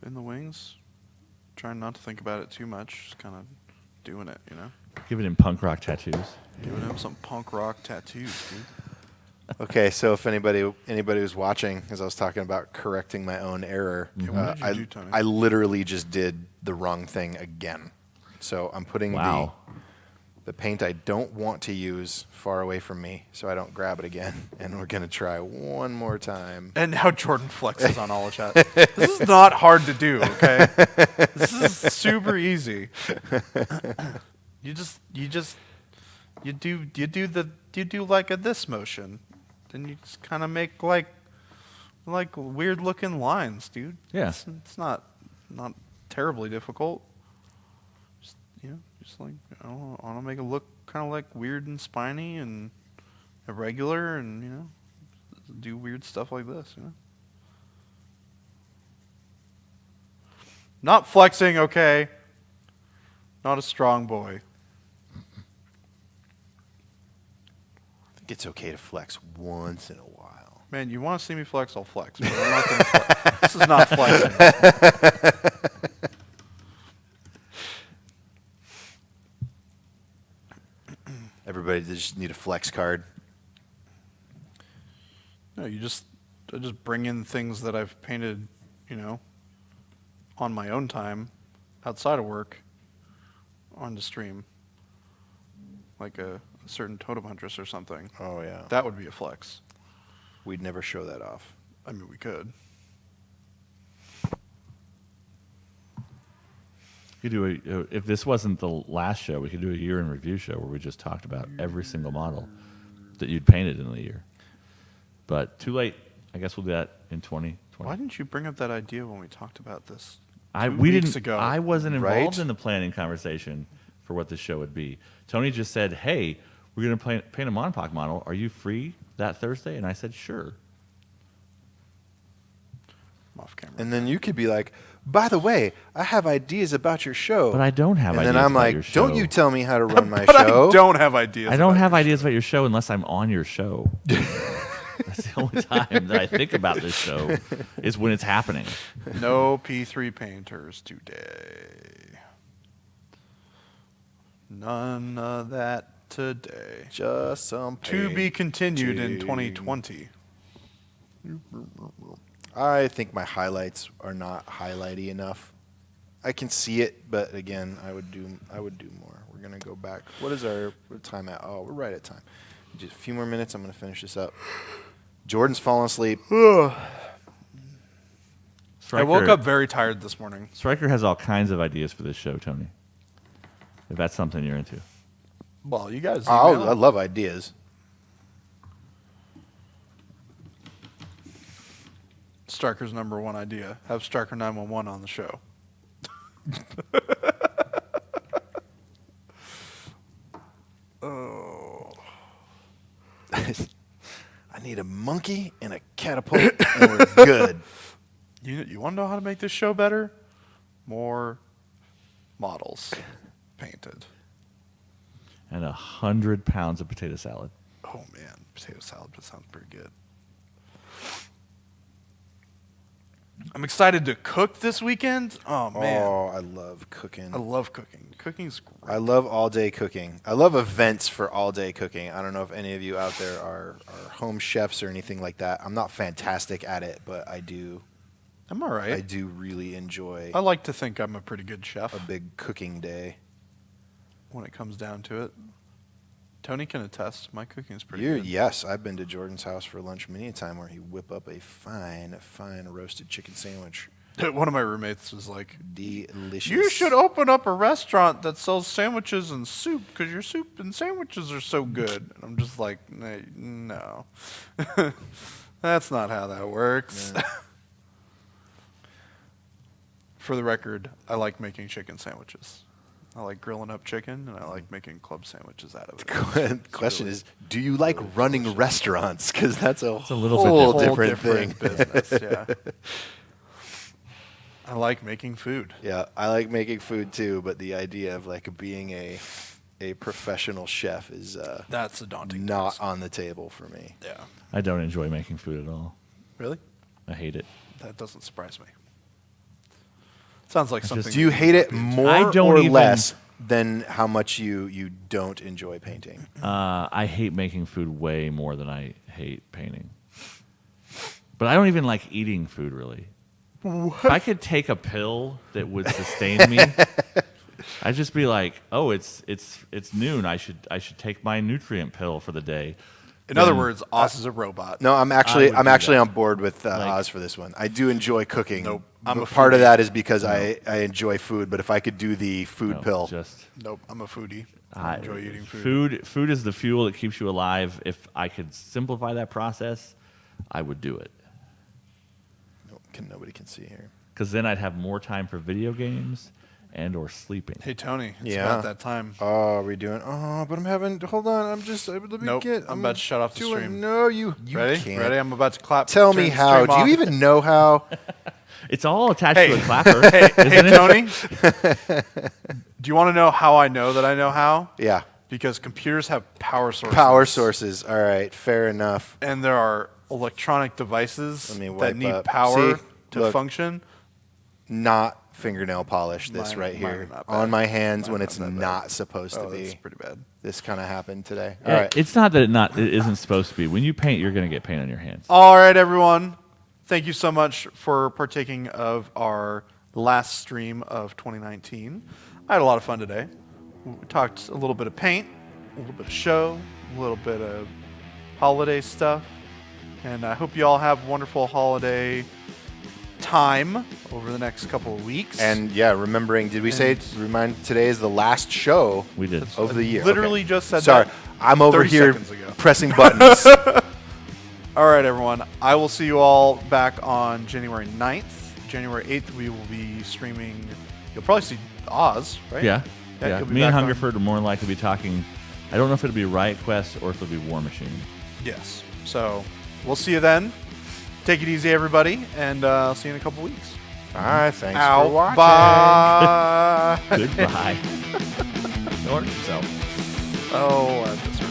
in the wings. Trying not to think about it too much. Just kind of doing it, Giving him punk rock tattoos. Giving him some punk rock tattoos, dude. Okay, so if anybody was watching, as I was talking about correcting my own error, What did you do, Tony? I literally just did the wrong thing again. So I'm putting the paint I don't want to use far away from me so I don't grab it again. And we're going to try one more time. And now Jordan flexes on all of chat. This is not hard to do, okay? This is super easy. You do like a this motion. Then you just kind of make like weird looking lines, dude. Yeah. It's not terribly difficult. Just like I want to make it look kind of like weird and spiny and irregular, and do weird stuff like this. Not flexing, okay. Not a strong boy. I think it's okay to flex once in a while. Man, you want to see me flex? I'll flex. But I'm not going to flex. This is not flexing. Everybody just need a flex card. No, I just bring in things that I've painted, on my own time, outside of work, on the stream, like a certain totem huntress or something. Oh yeah, That would be a flex. we'd never show that off. I mean, we could. You could do if this wasn't the last show, we could do a year in review show where we just talked about every single model that you'd painted in the year. But too late. I guess we'll do that in 2020. Why didn't you bring up that idea when we talked about this We weeks didn't. ago? I wasn't involved Right? in the planning conversation for what the show would be. Tony just said, "Hey, we're going to paint a Monopok model. Are you free that Thursday?" And I said, "Sure." I'm off camera. And then you could be like, by the way, I have ideas about your show. But I don't have and ideas then I'm about like, your show. don't you tell me how to run my But show. I don't have ideas. I don't about have your ideas about your show unless I'm on your show. That's the only time that I think about this show is when it's happening. No P3 painters today. None of that today. Just some To be continued in painting. 2020. I think my highlights are not highlighty enough. I can see it, but again, I would do more. We're gonna go back. What is our time at? Oh, we're right at time. Just a few more minutes. I'm gonna finish this up. Jordan's falling asleep. I Stryker, woke up very tired this morning. Stryker has all kinds of ideas for this show, Tony. If that's something you're into. Well, you guys. Oh, email. I love ideas. Stryker's number one idea. Have Stryker 911 on the show. Oh. I need a monkey and a catapult, and we're good. You want to know how to make this show better? More models painted. And 100 pounds of potato salad. Oh man, potato salad sounds pretty good. I'm excited to cook this weekend. Oh man, Oh, I love cooking. I love cooking. Cooking's great. I love all day cooking. I love events for all day cooking. I don't know if any of you out there are home chefs or anything like that. I'm not fantastic at it, but I do. I'm all right. I do really enjoy I like to think I'm a pretty good chef a big cooking day. when it comes down to it. Tony can attest. My cooking is pretty You, good. yes, I've been to Jordan's house for lunch many a time where he whip up a fine roasted chicken sandwich. One of my roommates was like, Delicious. "You should open up a restaurant that sells sandwiches and soup because your soup and sandwiches are so good." And I'm just like, no, that's not how that works. Yeah. For the record, I like making chicken sandwiches. I like grilling up chicken, and I like making club sandwiches out of it. The question is, do you like running restaurants? Because that's a a little bit whole different. different thing. business. Yeah. I like making food. Yeah, I like making food too, but the idea of like being a professional chef is That's a daunting not task. on the table for me. Yeah. I don't enjoy making food at all. Really? I hate it. That doesn't surprise me. Sounds like something. Do you hate it more I don't or even- less than how much you don't enjoy painting? I hate making food way more than I hate painting. But I don't even like eating food really. If I could take a pill that would sustain me, I'd just be like, "Oh, it's noon. I should take my nutrient pill for the day." In other words, Oz is a robot. No, I'm I actually would I'm do actually that. on board with Like- Oz for this one. I do enjoy cooking. Nope, I'm but a part of foodie. that is because I enjoy food. But if I could do the food No, pill, just Nope, I'm a foodie. I I- enjoy eating food. Food is the fuel that keeps you alive. If I could simplify that process, I would do it. nobody can see here. Because then I'd have more time for video games and or sleeping. Hey Tony, it's Yeah. about that time. Oh, are we doing? Oh, but I'm having. Hold on, I'm just. Let me Nope, get. I'm about to shut off the doing- stream. No, you Ready? can't. Ready? I'm about to clap. Tell turn me the how. stream Do off. you even know how? It's all attached Hey, to a clapper. hey, isn't it? Tony. Do you want to know how I know that I know how? Yeah. Because computers have power sources. Power sources. All right, fair enough. And there are electronic devices Let me that wipe need up. power See? to Look. function. Not fingernail polish. This Mine- right mine here are not bad. on my hands Mine when are it's not that bad. not supposed to Oh, that's be. pretty bad. This kind of happened today. Yeah, All right. It's not that it isn't supposed to be. When you paint, you're going to get paint on your hands. All right, everyone. Thank you so much for partaking of our last stream of 2019. I had a lot of fun today. We talked a little bit of paint, a little bit of show, a little bit of holiday stuff. And I hope you all have wonderful holiday time over the next couple of weeks. And yeah, remembering, did we say, remind, today is the last show We did. of the year. literally Okay. just said Sorry, that I'm over 30 here seconds ago. pressing buttons. All right, everyone. I will see you all back on January 9th. January 8th, we will be streaming. You'll probably see Oz, right? Yeah. he'll be Me and back on- Hungerford are more likely to be talking. I don't know if it'll be Riot Quest or if it'll be War Machine. Yes. So we'll see you then. Take it easy, everybody, and see you in a couple weeks. All right, thanks Ow. for watching. Bye. Goodbye. Don't hurt yourself. Oh, I just